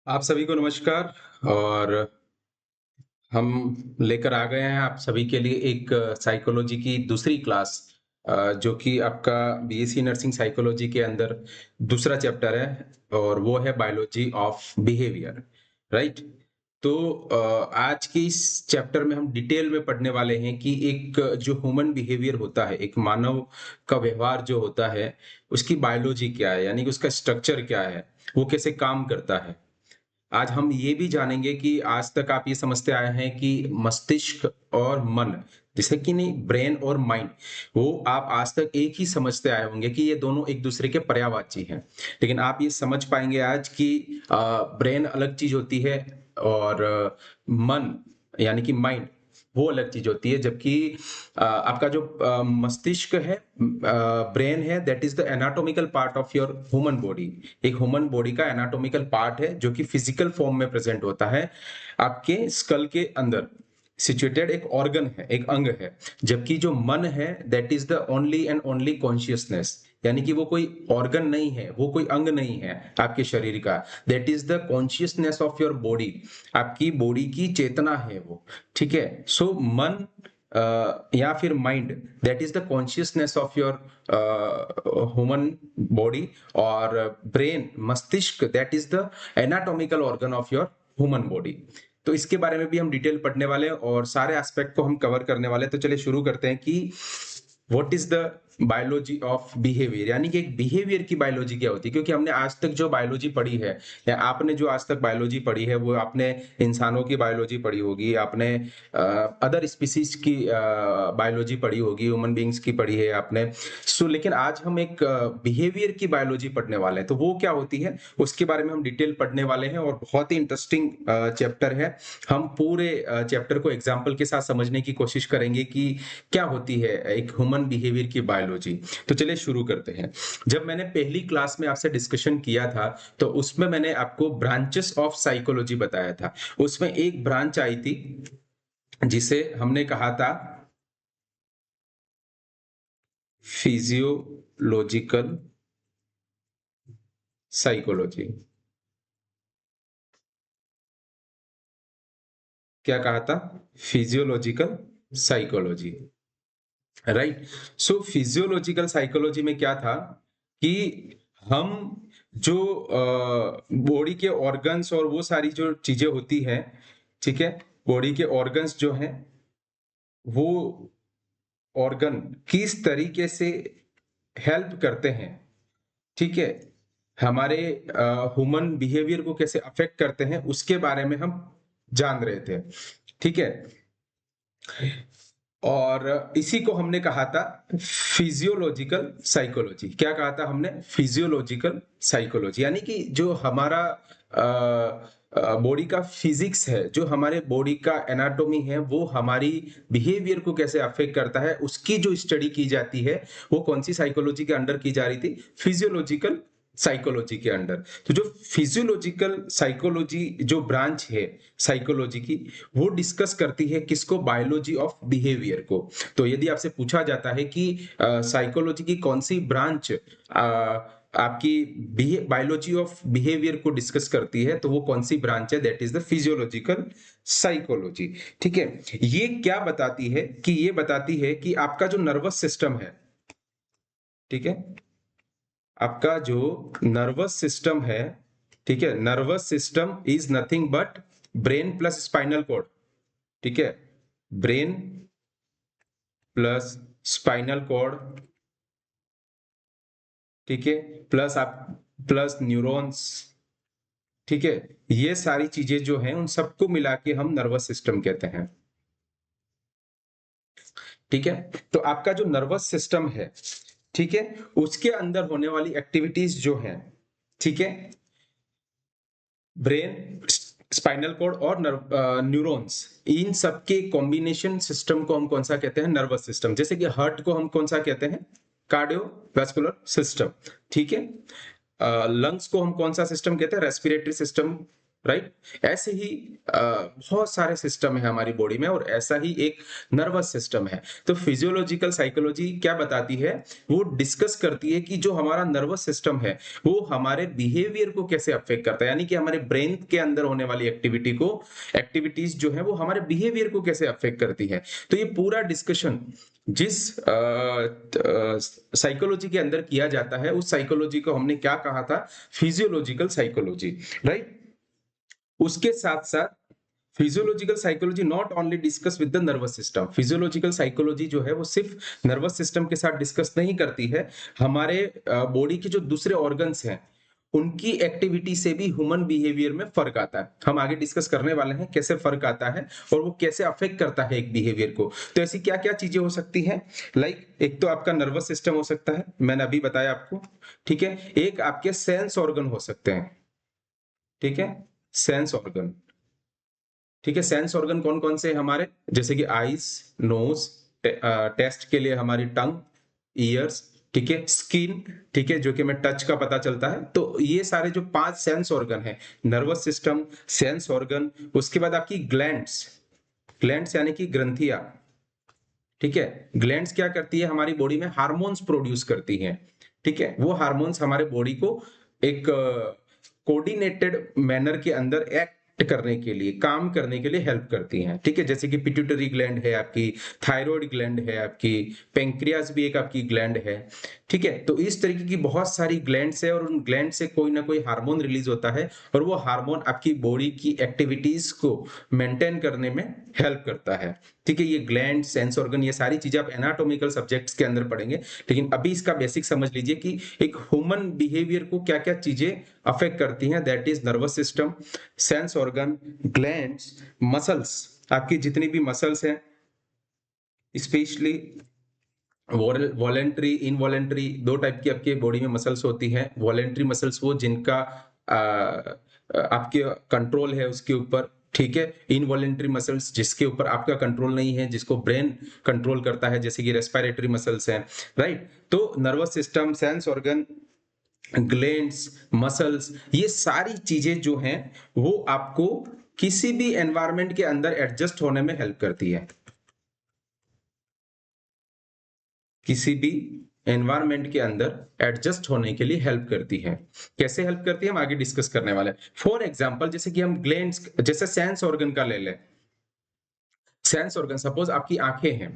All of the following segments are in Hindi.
आप सभी को नमस्कार। और हम लेकर आ गए हैं आप सभी के लिए एक साइकोलॉजी की दूसरी क्लास, जो कि आपका बीएससी नर्सिंग साइकोलॉजी के अंदर दूसरा चैप्टर है और वो है बायोलॉजी ऑफ बिहेवियर। राइट। तो आज के इस चैप्टर में हम डिटेल में पढ़ने वाले हैं कि एक जो ह्यूमन बिहेवियर होता है, एक मानव का व्यवहार जो होता है, उसकी बायोलॉजी क्या है, यानी कि उसका स्ट्रक्चर क्या है, वो कैसे काम करता है। आज हम ये भी जानेंगे कि आज तक आप ये समझते आए हैं कि मस्तिष्क और मन, जैसे कि नहीं ब्रेन और माइंड, वो आप आज तक एक ही समझते आए होंगे कि ये दोनों एक दूसरे के पर्यायवाची हैं। लेकिन आप ये समझ पाएंगे आज कि ब्रेन अलग चीज होती है और मन यानी कि माइंड वो अलग चीज होती है। जबकि आपका जो मस्तिष्क है, ब्रेन है, that is the anatomical part of your human body. एक ह्यूमन बॉडी का एनाटॉमिकल पार्ट है जो कि फिजिकल फॉर्म में प्रेजेंट होता है आपके स्कल के अंदर सिचुएटेड, एक ऑर्गन है, एक अंग है। जबकि जो मन है that is the only and only consciousness, यानी कि वो कोई ऑर्गन नहीं है, वो कोई अंग नहीं है आपके शरीर का। That is the consciousness of your body, आपकी बॉडी की चेतना है वो। ठीक है। सो मन या फिर mind, that is the consciousness of your human body. और ब्रेन, मस्तिष्क, that is the anatomical organ of your human body. तो इसके बारे में भी हम डिटेल पढ़ने वाले हैं और सारे एस्पेक्ट को हम कवर करने वाले हैं। तो चलिए शुरू करते हैं कि what is the biology of behaviour, यानी कि एक बिहेवियर की बायोलॉजी क्या होती है। क्योंकि हमने आज तक जो बायोलॉजी पढ़ी है, या आपने जो आज तक बायोलॉजी पढ़ी है, वो आपने इंसानों की बायोलॉजी पढ़ी होगी, आपने अदर स्पीसीज की बायोलॉजी पढ़ी होगी, ह्यूमन बींग्स की पढ़ी है आपने। सो लेकिन आज हम एक बिहेवियर की बायोलॉजी पढ़ने वाले हैं। तो वो क्या होती है उसके बारे में हम डिटेल पढ़ने वाले हैं और बहुत ही इंटरेस्टिंग चैप्टर है। हम पूरे चैप्टर को एग्जाम्पल के साथ समझने की कोशिश करेंगे कि क्या होती है एक ह्यूमन बिहेवियर की बायोलॉजी। तो चलिए शुरू करते हैं। जब मैंने पहली क्लास में आपसे डिस्कशन किया था तो उसमें मैंने आपको ब्रांचेस ऑफ साइकोलॉजी बताया था। उसमें एक ब्रांच आई थी जिसे हमने कहा था फिजियोलॉजिकल साइकोलॉजी। क्या कहा था? Physiological psychology. राइट। सो फिजियोलॉजिकल साइकोलॉजी में क्या था कि हम जो बॉडी के ऑर्गन्स और वो सारी जो चीजें होती हैं, ठीक है, बॉडी के ऑर्गन्स जो हैं, वो ऑर्गन किस तरीके से हेल्प करते हैं, ठीक है, हमारे ह्यूमन बिहेवियर को कैसे अफेक्ट करते हैं, उसके बारे में हम जान रहे थे। ठीक है। और इसी को हमने कहा था फिजियोलॉजिकल साइकोलॉजी। क्या कहा था हमने? फिजियोलॉजिकल साइकोलॉजी, यानी कि जो हमारा बॉडी का फिजिक्स है, जो हमारे बॉडी का एनाटॉमी है, वो हमारी बिहेवियर को कैसे अफेक्ट करता है, उसकी जो स्टडी की जाती है, वो कौन सी साइकोलॉजी के अंडर की जा रही थी? फिजियोलॉजिकल साइकोलॉजी के अंडर। तो जो फिजियोलॉजिकल साइकोलॉजी जो ब्रांच है साइकोलॉजी की, वो डिस्कस करती है किसको? बायोलॉजी ऑफ बिहेवियर को। तो यदि आपसे पूछा जाता है कि साइकोलॉजी की कौन सी ब्रांच आपकी बायोलॉजी ऑफ बिहेवियर को डिस्कस करती है, तो वो कौन सी ब्रांच है? That is the physiological psychology. ठीक है। ये क्या बताती है कि ये बताती है कि आपका जो नर्वस सिस्टम है, ठीक है, आपका जो नर्वस सिस्टम है, ठीक है, nervous system is nothing but brain plus spinal cord. ठीक है। ब्रेन प्लस स्पाइनल कॉर्ड, ठीक है, प्लस आप प्लस न्यूरॉन्स। ठीक है। ये सारी चीजें जो हैं उन सबको मिला के हम नर्वस सिस्टम कहते हैं। ठीक है। तो आपका जो नर्वस सिस्टम है, ठीक है, उसके अंदर होने वाली एक्टिविटीज जो है, ठीक है, ब्रेन, स्पाइनल कॉर्ड और न्यूरॉन्स, इन सबके कॉम्बिनेशन सिस्टम को हम कौन सा कहते हैं? Nervous system. जैसे कि हार्ट को हम कौन सा कहते हैं? Cardiovascular system. ठीक है। लंग्स को हम कौन सा सिस्टम कहते हैं? Respiratory system. राइट? ऐसे ही बहुत सारे सिस्टम है हमारी बॉडी में और ऐसा ही एक नर्वस सिस्टम है। तो फिजियोलॉजिकल साइकोलॉजी क्या बताती है, वो डिस्कस करती है कि जो हमारा नर्वस सिस्टम है वो हमारे बिहेवियर को कैसे अफेक्ट करता है, यानी कि हमारे ब्रेन के अंदर होने वाली एक्टिविटीज जो है वो हमारे बिहेवियर को कैसे अफेक्ट करती है। तो ये पूरा डिस्कशन जिस साइकोलॉजी के अंदर किया जाता है उस साइकोलॉजी को हमने क्या कहा था, फिजियोलॉजिकल साइकोलॉजी, राइट? उसके साथ साथ physiological psychology not only discuss with the nervous system, physiological psychology जो है वो सिर्फ नर्वस सिस्टम के साथ डिस्कस नहीं करती है, हमारे बॉडी के जो दूसरे ऑर्गन्स हैं उनकी एक्टिविटी से भी ह्यूमन बिहेवियर में फर्क आता है। हम आगे डिस्कस करने वाले हैं कैसे फर्क आता है और वो कैसे अफेक्ट करता है एक बिहेवियर को। तो ऐसी क्या क्या चीजें हो सकती हैं, लाइक एक तो आपका नर्वस सिस्टम हो सकता है, मैंने अभी बताया आपको, ठीक है। एक आपके सेंस ऑर्गन हो सकते हैं, ठीक है, सेंस ऑर्गन, ठीक है। सेंस ऑर्गन कौन कौन से हैं हमारे, जैसे कि आईज, नोज, टेस्ट के लिए हमारी टंग, ईयर्स, ठीक है, स्किन, ठीक है, जो कि हमें टच का पता चलता है। तो ये सारे जो 5 सेंस ऑर्गन है, नर्वस सिस्टम, सेंस ऑर्गन, उसके बाद आपकी ग्लैंड्स, ग्लैंड्स यानी कि ग्रंथियां, ठीक है। ग्लैंड्स क्या करती है, हमारी बॉडी में हार्मोन्स प्रोड्यूस करती हैं, ठीक है। वो हार्मोन्स हमारे बॉडी को एक कोऑर्डिनेटेड मैनर के अंदर एक्ट करने के लिए, काम करने के लिए हेल्प करती हैं, ठीक है। जैसे कि पिट्यूटरी ग्लैंड है आपकी, थायराइड ग्लैंड है आपकी, पेंक्रियास भी एक आपकी ग्लैंड है, ठीक है। तो इस तरीके की बहुत सारी ग्लैंड्स है और उन ग्लैंड से कोई ना कोई हार्मोन रिलीज होता है और वो हार्मोन आपकी बॉडी की एक्टिविटीज को मेंटेन करने में हेल्प करता है, ठीक है। ये ग्लैंड, सेंस ऑर्गन, ये सारी चीजें आप एनाटॉमिकल सब्जेक्ट्स के अंदर पढ़ेंगे, लेकिन अभी इसका बेसिक समझ लीजिए कि एक ह्यूमन बिहेवियर को क्या क्या चीजें अफेक्ट करती हैं। That is nervous system, sense organ, glands, muscles, आपकी जितनी भी मसल्स हैं, स्पेशली वॉलेंट्री, इनवॉलेंट्री, दो टाइप की आपके बॉडी में मसल्स होती हैं। वॉलेंट्री मसल्स वो जिनका आपके कंट्रोल है उसके ऊपर, ठीक है। इनवॉलेंट्री मसल्स जिसके ऊपर आपका कंट्रोल नहीं है, जिसको ब्रेन कंट्रोल करता है, जैसे कि रेस्पिरेटरी मसल्स हैं, राइट। तो nervous system, sense organ, glands, muscles, ये सारी चीजें जो हैं वो आपको किसी भी एनवायरनमेंट के अंदर एडजस्ट होने में हेल्प करती है, किसी भी एनवायरनमेंट के अंदर एडजस्ट होने के लिए हेल्प करती है। कैसे हेल्प करती है हम आगे डिस्कस करने वाले हैं। फॉर एग्जांपल, जैसे कि हम ग्लैंड्स, जैसे सेंस ऑर्गन का ले लें, सेंस ऑर्गन, सपोज आपकी आंखें हैं,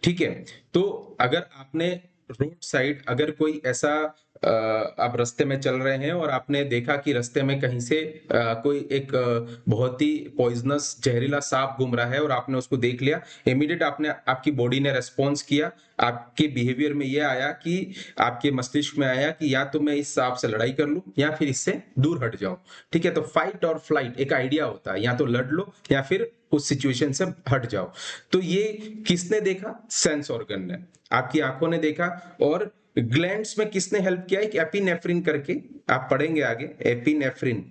ठीक है। तो अगर आपने रोड साइड अगर कोई ऐसा आप रास्ते में चल रहे हैं और आपने देखा कि रास्ते में कहीं से कोई एक बहुत ही पॉइजनस जहरीला सांप घूम रहा है और आपने उसको देख लिया, इमीडिएट आपने, आपकी बॉडी ने रेस्पॉन्स किया, आपके बिहेवियर में ये आया कि आपके मस्तिष्क में आया कि या तो मैं इस सांप से लड़ाई कर लूं या फिर इससे दूर हट जाऊं, ठीक है। तो फाइट और फ्लाइट एक आइडिया होता है, या तो लड़ लो या फिर उस सिचुएशन से हट जाओ। तो ये किसने देखा, सेंस ऑर्गन ने, आपकी आंखों ने देखा। और ग्लैंड्स में किसने हेल्प किया, एक एपिनेफ्रिन करके, आप पढ़ेंगे आगे, एपिनेफ्रिन,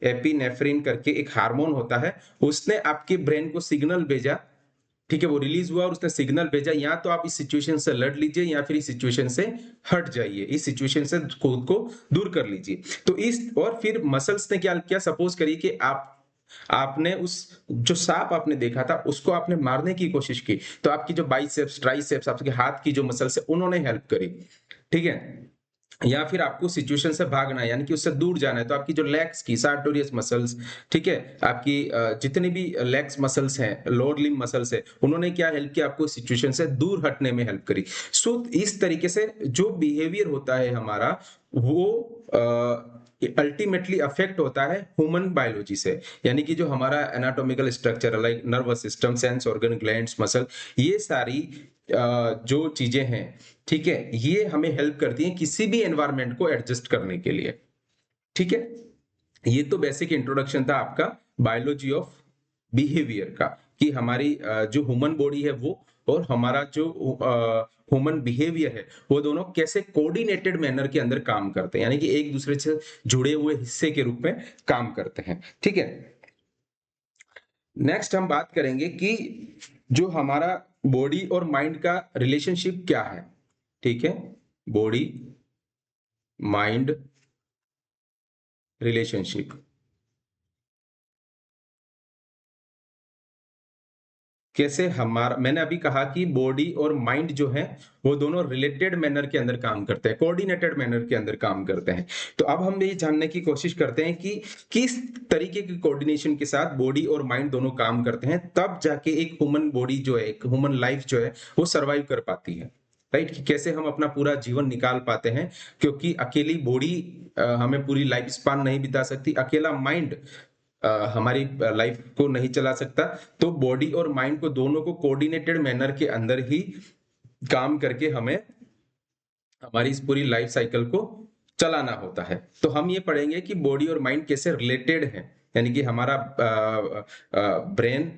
एपिनेफ्रिन करके एक हार्मोन होता है, उसने आपके ब्रेन को सिग्नल भेजा, ठीक है। वो रिलीज हुआ और उसने सिग्नल भेजा, या तो आप इस सिचुएशन से लड़ लीजिए या फिर इस सिचुएशन से हट जाइए, इस सिचुएशन से खुद को दूर कर लीजिए। तो इस, और फिर मसल्स ने क्या किया, सपोज करिए कि आपने उस, जो सांप आपने देखा था उसको आपने मारने की कोशिश की, तो आपकी जो बाइसेप्स, ट्राइसेप्स, आपके हाथ की जो मसल्स है उन्होंने हेल्प करी, ठीक है। या फिर आपको सिचुएशन से भागना है, यानी कि उससे दूर जाना है, तो आपकी जो लेग्स की सार्टोरियस मसल्स, ठीक है, आपकी जितनी भी लेग्स मसल्स हैं, लोअर लिम्ब मसल्स है, उन्होंने क्या हेल्प किया, आपको सिचुएशन से दूर हटने में हेल्प करी। सो इस तरीके से जो बिहेवियर होता है हमारा, वो अल्टीमेटली अफेक्ट होता है ह्यूमन बायोलॉजी से, यानी कि जो हमारा anatomical structure, like nervous system, sense organ, glands, muscle, ये सारी जो चीजें हैं, ठीक है, ये हमें हेल्प करती हैं किसी भी एनवायरनमेंट को एडजस्ट करने के लिए, ठीक है। ये तो बेसिक इंट्रोडक्शन था आपका बायोलॉजी ऑफ बिहेवियर का, कि हमारी जो ह्यूमन बॉडी है वो और हमारा जो ह्यूमन बिहेवियर है वो दोनों कैसे कोऑर्डिनेटेड मैनर के अंदर काम करते हैं, यानी कि एक दूसरे से जुड़े हुए हिस्से के रूप में काम करते हैं, ठीक है। नेक्स्ट हम बात करेंगे कि जो हमारा बॉडी और माइंड का रिलेशनशिप क्या है, ठीक है। बॉडी माइंड रिलेशनशिप, कैसे हमारा, मैंने अभी कहा कि बॉडी और माइंड जो है वो दोनों रिलेटेड मैनर के अंदर काम करते हैं, कोऑर्डिनेटेड मैनर के अंदर काम करते हैं। तो अब हम ये जानने की कोशिश करते हैं कि किस तरीके की कोऑर्डिनेशन के साथ बॉडी और माइंड दोनों काम करते हैं, तब जाके एक ह्यूमन बॉडी जो है, एक ह्यूमन लाइफ जो है वो सरवाइव कर पाती है। राइट, कि कैसे हम अपना पूरा जीवन निकाल पाते हैं, क्योंकि अकेली बॉडी हमें पूरी लाइफ स्पान नहीं बिता सकती, अकेला माइंड हमारी लाइफ को नहीं चला सकता। तो बॉडी और माइंड को दोनों को कोऑर्डिनेटेड मैनर के अंदर ही काम करके हमें हमारी इस पूरी लाइफ साइकिल को चलाना होता है। तो हम ये पढ़ेंगे कि बॉडी और माइंड कैसे रिलेटेड है, यानी कि हमारा ब्रेन,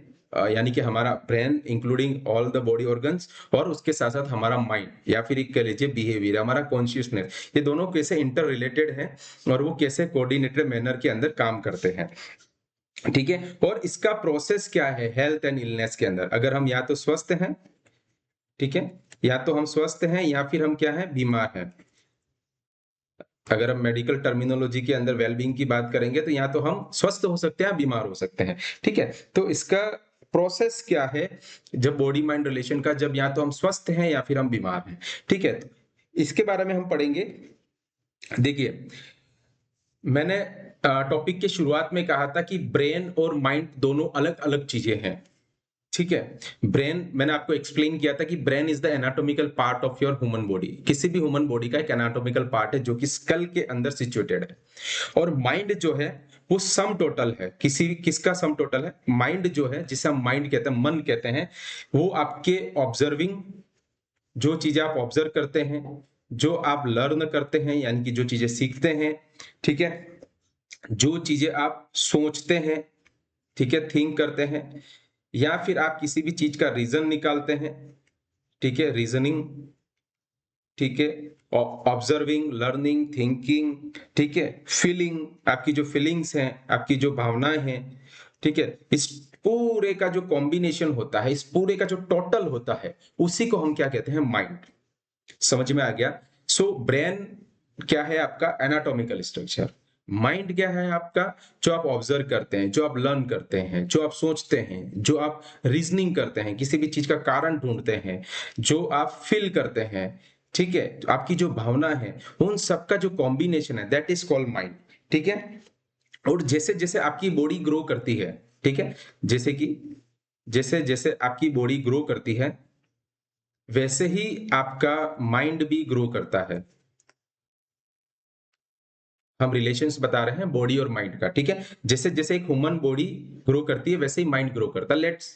यानी कि हमारा brain including all the body organs, और उसके साथ साथ हमारा माइंड या फिर एक कह लीजिए बिहेवियर, हमारा कॉन्शियसनेस, ये दोनों कैसे इंटर रिलेटेड है और वो कैसे कोऑर्डिनेटेड मैनर के अंदर काम करते हैं। ठीक है, और इसका प्रोसेस क्या है हेल्थ एंड इलनेस के अंदर, अगर हम या तो स्वस्थ हैं, ठीक है, या तो हम स्वस्थ हैं या फिर हम क्या है, बीमार हैं। अगर हम मेडिकल टर्मिनोलॉजी के अंदर वेलबींग की बात करेंगे तो या तो हम स्वस्थ हो सकते हैं, बीमार हो सकते हैं। ठीक है, तो इसका प्रोसेस क्या है जब बॉडी माइंड रिलेशन का, जब या तो हम स्वस्थ हैं या फिर हम बीमार हैं। ठीक है, तो इसके बारे में हम पढ़ेंगे। देखिए, मैंने टॉपिक के शुरुआत में कहा था कि ब्रेन और माइंड दोनों अलग अलग चीजें हैं। ठीक है, ब्रेन, मैंने आपको एक्सप्लेन किया था कि brain is the anatomical part of your human body, किसी भी ह्यूमन बॉडी का एक एनाटॉमिकल पार्ट है जो कि स्कल के अंदर सिचुएटेड है। और माइंड जो है वो सम टोटल है, किसका सम टोटल है, माइंड जो है, जिसे हम माइंड कहते हैं, मन कहते हैं, वो आपके ऑब्जर्विंग, जो चीजें आप ऑब्जर्व करते हैं, जो आप लर्न करते हैं, यानी कि जो चीजें सीखते हैं, ठीक है, जो चीजें आप सोचते हैं, ठीक है, थिंक करते हैं, या फिर आप किसी भी चीज का रीजन निकालते हैं, ठीक है, रीजनिंग, ठीक है, ऑब्जर्विंग, लर्निंग, थिंकिंग, ठीक है, फीलिंग, आपकी जो फीलिंग्स हैं, आपकी जो भावनाएं हैं, ठीक है, इस पूरे का जो कॉम्बिनेशन होता है, इस पूरे का जो टोटल होता है, उसी को हम क्या कहते हैं, माइंड। समझ में आ गया? सो ब्रेन क्या है आपका, एनाटॉमिकल स्ट्रक्चर। माइंड क्या है आपका, जो आप ऑब्जर्व करते हैं, जो आप लर्न करते हैं, जो आप सोचते हैं, जो आप रीजनिंग करते हैं, किसी भी चीज का कारण ढूंढते हैं, जो आप फील करते हैं, ठीक है, तो आपकी जो भावना है, उन सबका जो कॉम्बिनेशन है, दैट इज कॉल्ड माइंड। ठीक है, और जैसे जैसे आपकी बॉडी ग्रो करती है, ठीक है, जैसे कि जैसे जैसे आपकी बॉडी ग्रो करती है, वैसे ही आपका माइंड भी ग्रो करता है। हम रिलेशंस बता रहे हैं बॉडी और माइंड का। ठीक है, जैसे जैसे एक ह्यूमन बॉडी ग्रो करती है, वैसे ही माइंड ग्रो करता है। लेट्स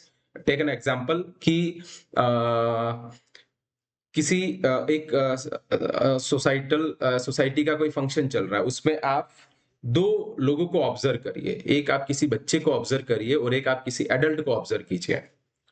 टेक एन एग्जांपल कि आ, किसी एक सोसाइटी का कोई फंक्शन चल रहा है, उसमें आप दो लोगों को ऑब्जर्व करिए, एक आप किसी बच्चे को ऑब्जर्व करिए और एक आप किसी एडल्ट को ऑब्जर्व कीजिए।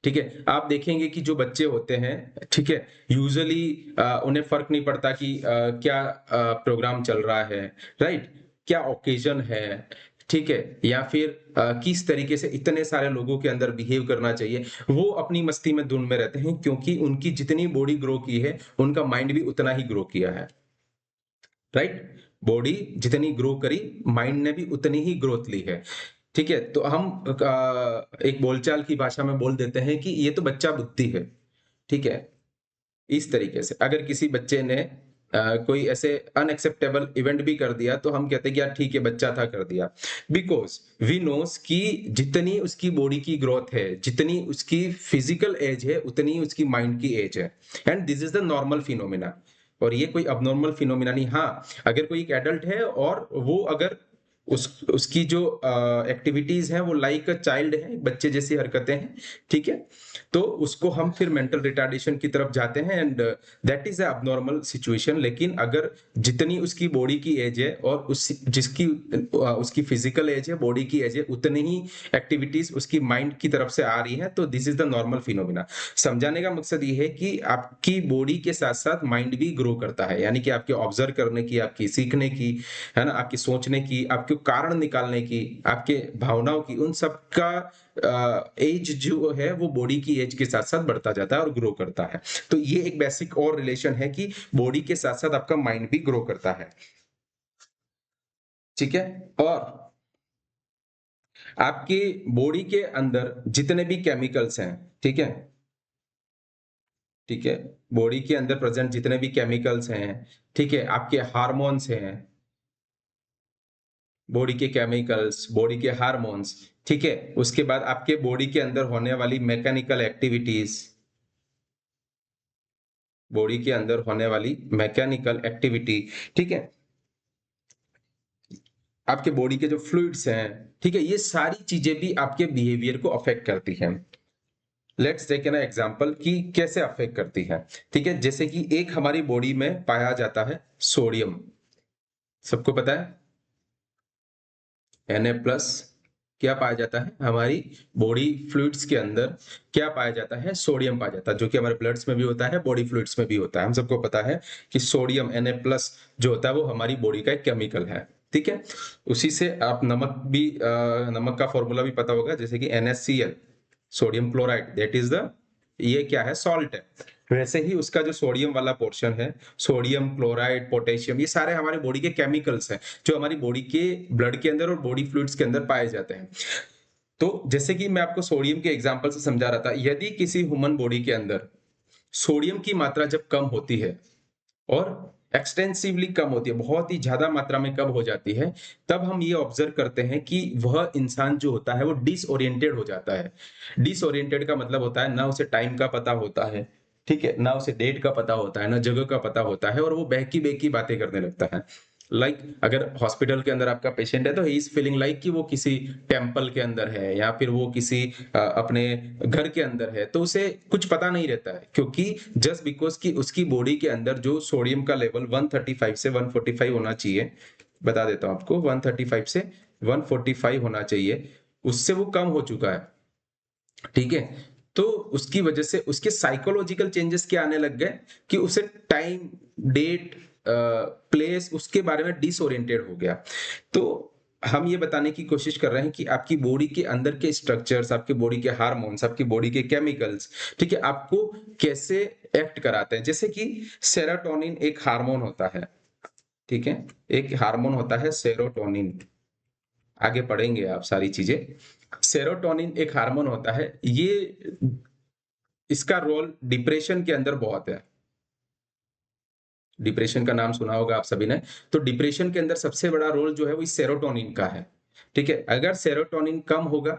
ठीक है, आप देखेंगे कि जो बच्चे होते हैं, ठीक है, यूजुअली उन्हें फर्क नहीं पड़ता कि क्या प्रोग्राम चल रहा है, राइट, क्या ओकेजन है, ठीक है, या फिर किस तरीके से इतने सारे लोगों के अंदर बिहेव करना चाहिए, वो अपनी मस्ती में धुन में रहते हैं, क्योंकि उनकी जितनी बॉडी ग्रो की है, उनका माइंड भी उतना ही ग्रो किया है। राइट, बॉडी जितनी ग्रो करी, माइंड ने भी उतनी ही ग्रोथ ली है। ठीक है, तो हम एक बोलचाल की भाषा में बोल देते हैं कि ये तो बच्चा बुद्धि है। ठीक है, इस तरीके से अगर किसी बच्चे ने कोई ऐसे अनएक्सेप्टेबल इवेंट भी कर दिया, तो हम कहते हैं कि यार ठीक है, बच्चा था, कर दिया। बिकॉज वी नोस कि जितनी उसकी बॉडी की ग्रोथ है, जितनी उसकी फिजिकल एज है, उतनी उसकी माइंड की एज है, and this is the normal phenomena. और ये कोई अबनॉर्मल फिनोमिना नहीं। हाँ, अगर कोई एक एडल्ट है और वो अगर उसकी जो एक्टिविटीज हैं वो लाइक अ चाइल्ड है, बच्चे जैसी हरकतें हैं, ठीक है, तो उसको हम फिर मेंटल रिटार्डेशन की तरफ जाते हैं, and that is a abnormal situation. लेकिन अगर जितनी उसकी बॉडी की एज है और जिसकी उसकी फिजिकल एज है, बॉडी की एज है, उतनी ही एक्टिविटीज उसकी माइंड की तरफ से आ रही है, तो this is the normal phenomena. समझाने का मकसद ये है कि आपकी बॉडी के साथ साथ माइंड भी ग्रो करता है, यानी कि आपके ऑब्जर्व करने की, आपकी सीखने की, है ना, आपकी सोचने की, आपके कारण निकालने की, आपके भावनाओं की, उन सब का एज जो है वो बॉडी की एज के साथ साथ बढ़ता जाता है और ग्रो करता है। तो ये एक बेसिक और रिलेशन है कि बॉडी के साथ साथ आपका माइंड भी ग्रो करता है। ठीक है, और आपकी बॉडी के अंदर जितने भी केमिकल्स हैं, ठीक है? ठीक है? बॉडी के अंदर प्रेज़ेंट जितने भी केमिकल्स हैं, ठीक है? आपके हार्मोन्स हैं, बॉडी के केमिकल्स, बॉडी के हार्मोन्स, ठीक है? उसके बाद आपके बॉडी के अंदर होने वाली मैकेनिकल एक्टिविटीज़, बॉडी के अंदर होने वाली मैकेनिकल एक्टिविटी, ठीक है? आपके बॉडी के जो फ्लूइड्स हैं, ठीक है? ये सारी चीज़ें भी आपके बिहेवियर को अफ़ेक्ट करती हैं। लेट्स टेक एन एग्जांपल कि कैसे अफ़ेक्ट करती है, ठीक है? जैसे कि एक हमारी बॉडी में पाया जाता है सोडियम, सबको पता है? Na+ क्या पाया जाता है? हमारी बॉडी फ्लूइड्स के अंदर क्या पाया जाता है? सोडियम पाया जाता है, जो कि हमारे ब्लड्स में भी होता है, बॉडी फ्लूइड्स में भी होता है। हम सबको पता है कि सोडियम Na+ जो होता है वो हमारी बॉडी का एक केमिकल है, ठीक है? उसी से आप नमक का फॉर्मूला भी पता होगा, जैसे कि NaCl, sodium chloride, that is the, ये क्या है? सॉल्ट है। वैसे ही उसका जो सोडियम वाला पोर्शन है, सोडियम क्लोराइड, पोटेशियम, ये सारे हमारे बॉडी के केमिकल्स हैं, जो हमारी बॉडी के ब्लड के अंदर और बॉडी फ्लूइड्स के अंदर पाए जाते हैं। तो जैसे कि मैं आपको सोडियम के एग्जांपल से समझा रहा था, यदि किसी ह्यूमन बॉडी के अंदर सोडियम की मात्रा जब कम होती है और एक्सटेंसिवली कम होती है, बहुत ही ज्यादा मात्रा में कम हो जाती है, तब हम ये ऑब्जर्व करते हैं कि वह इंसान जो होता है वो डिसओरिएंटेड हो जाता है। डिसओरिएंटेड का मतलब होता है ना उसे टाइम का पता होता है, ठीक है, ना उसे डेट का पता होता है, ना जगह का पता होता है, और वो बहकी बहकी बातें करने लगता है। अगर हॉस्पिटल के अंदर आपका पेशेंट है तो ही इज फीलिंग लाइक कि वो किसी टेम्पल के अंदर है, या फिर वो किसी अपने घर के अंदर है, तो उसे कुछ पता नहीं रहता है, क्योंकि जस्ट बिकॉज कि उसकी बॉडी के अंदर जो सोडियम का लेवल 135 से 145 होना चाहिए, बता देता हूं आपको, 135 से 145 होना चाहिए, उससे वो कम हो चुका है, ठीक है? तो उसकी वजह से उसके साइकोलॉजिकल चेंजेस क्या आने लग गए कि उसे टाइम, डेट, प्लेस, उसके बारे में डिसओरिएंटेड हो गया। तो हम ये बताने की कोशिश कर रहे हैं कि आपकी बॉडी के अंदर के स्ट्रक्चर्स, आपकी बॉडी के हार्मोन्स, आपकी बॉडी के केमिकल्स, ठीक है, आपको कैसे एक्ट कराते हैं। जैसे कि सेरोटोनिन एक हार्मोन होता है, ठीक है? एक हार्मोन होता है सेरोटोनिन, आगे पढ़ेंगे आप सारी चीजें। सेरोटोनिन एक हार्मोन होता है, ये, इसका रोल डिप्रेशन के अंदर बहुत है। डिप्रेशन का नाम सुना होगा आप सभी ने। तो डिप्रेशन के अंदर सबसे बड़ा रोल जो है वो इस सेरोटोनिन का है, ठीक है? अगर सेरोटोनिन कम होगा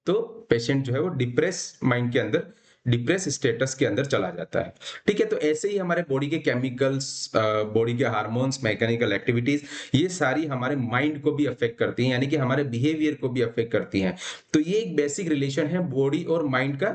तो पेशेंट जो है वो डिप्रेस माइंड के अंदर, डिप्रेस स्टेटस के अंदर चला जाता है, ठीक है? तो ऐसे ही हमारे बॉडी के केमिकल्स, बॉडी के हार्मोन्स, मैकेनिकल एक्टिविटीज, ये सारी हमारे माइंड को भी अफेक्ट करती हैं, यानी कि हमारे बिहेवियर को भी अफेक्ट करती हैं। तो ये एक बेसिक रिलेशन है बॉडी और माइंड का,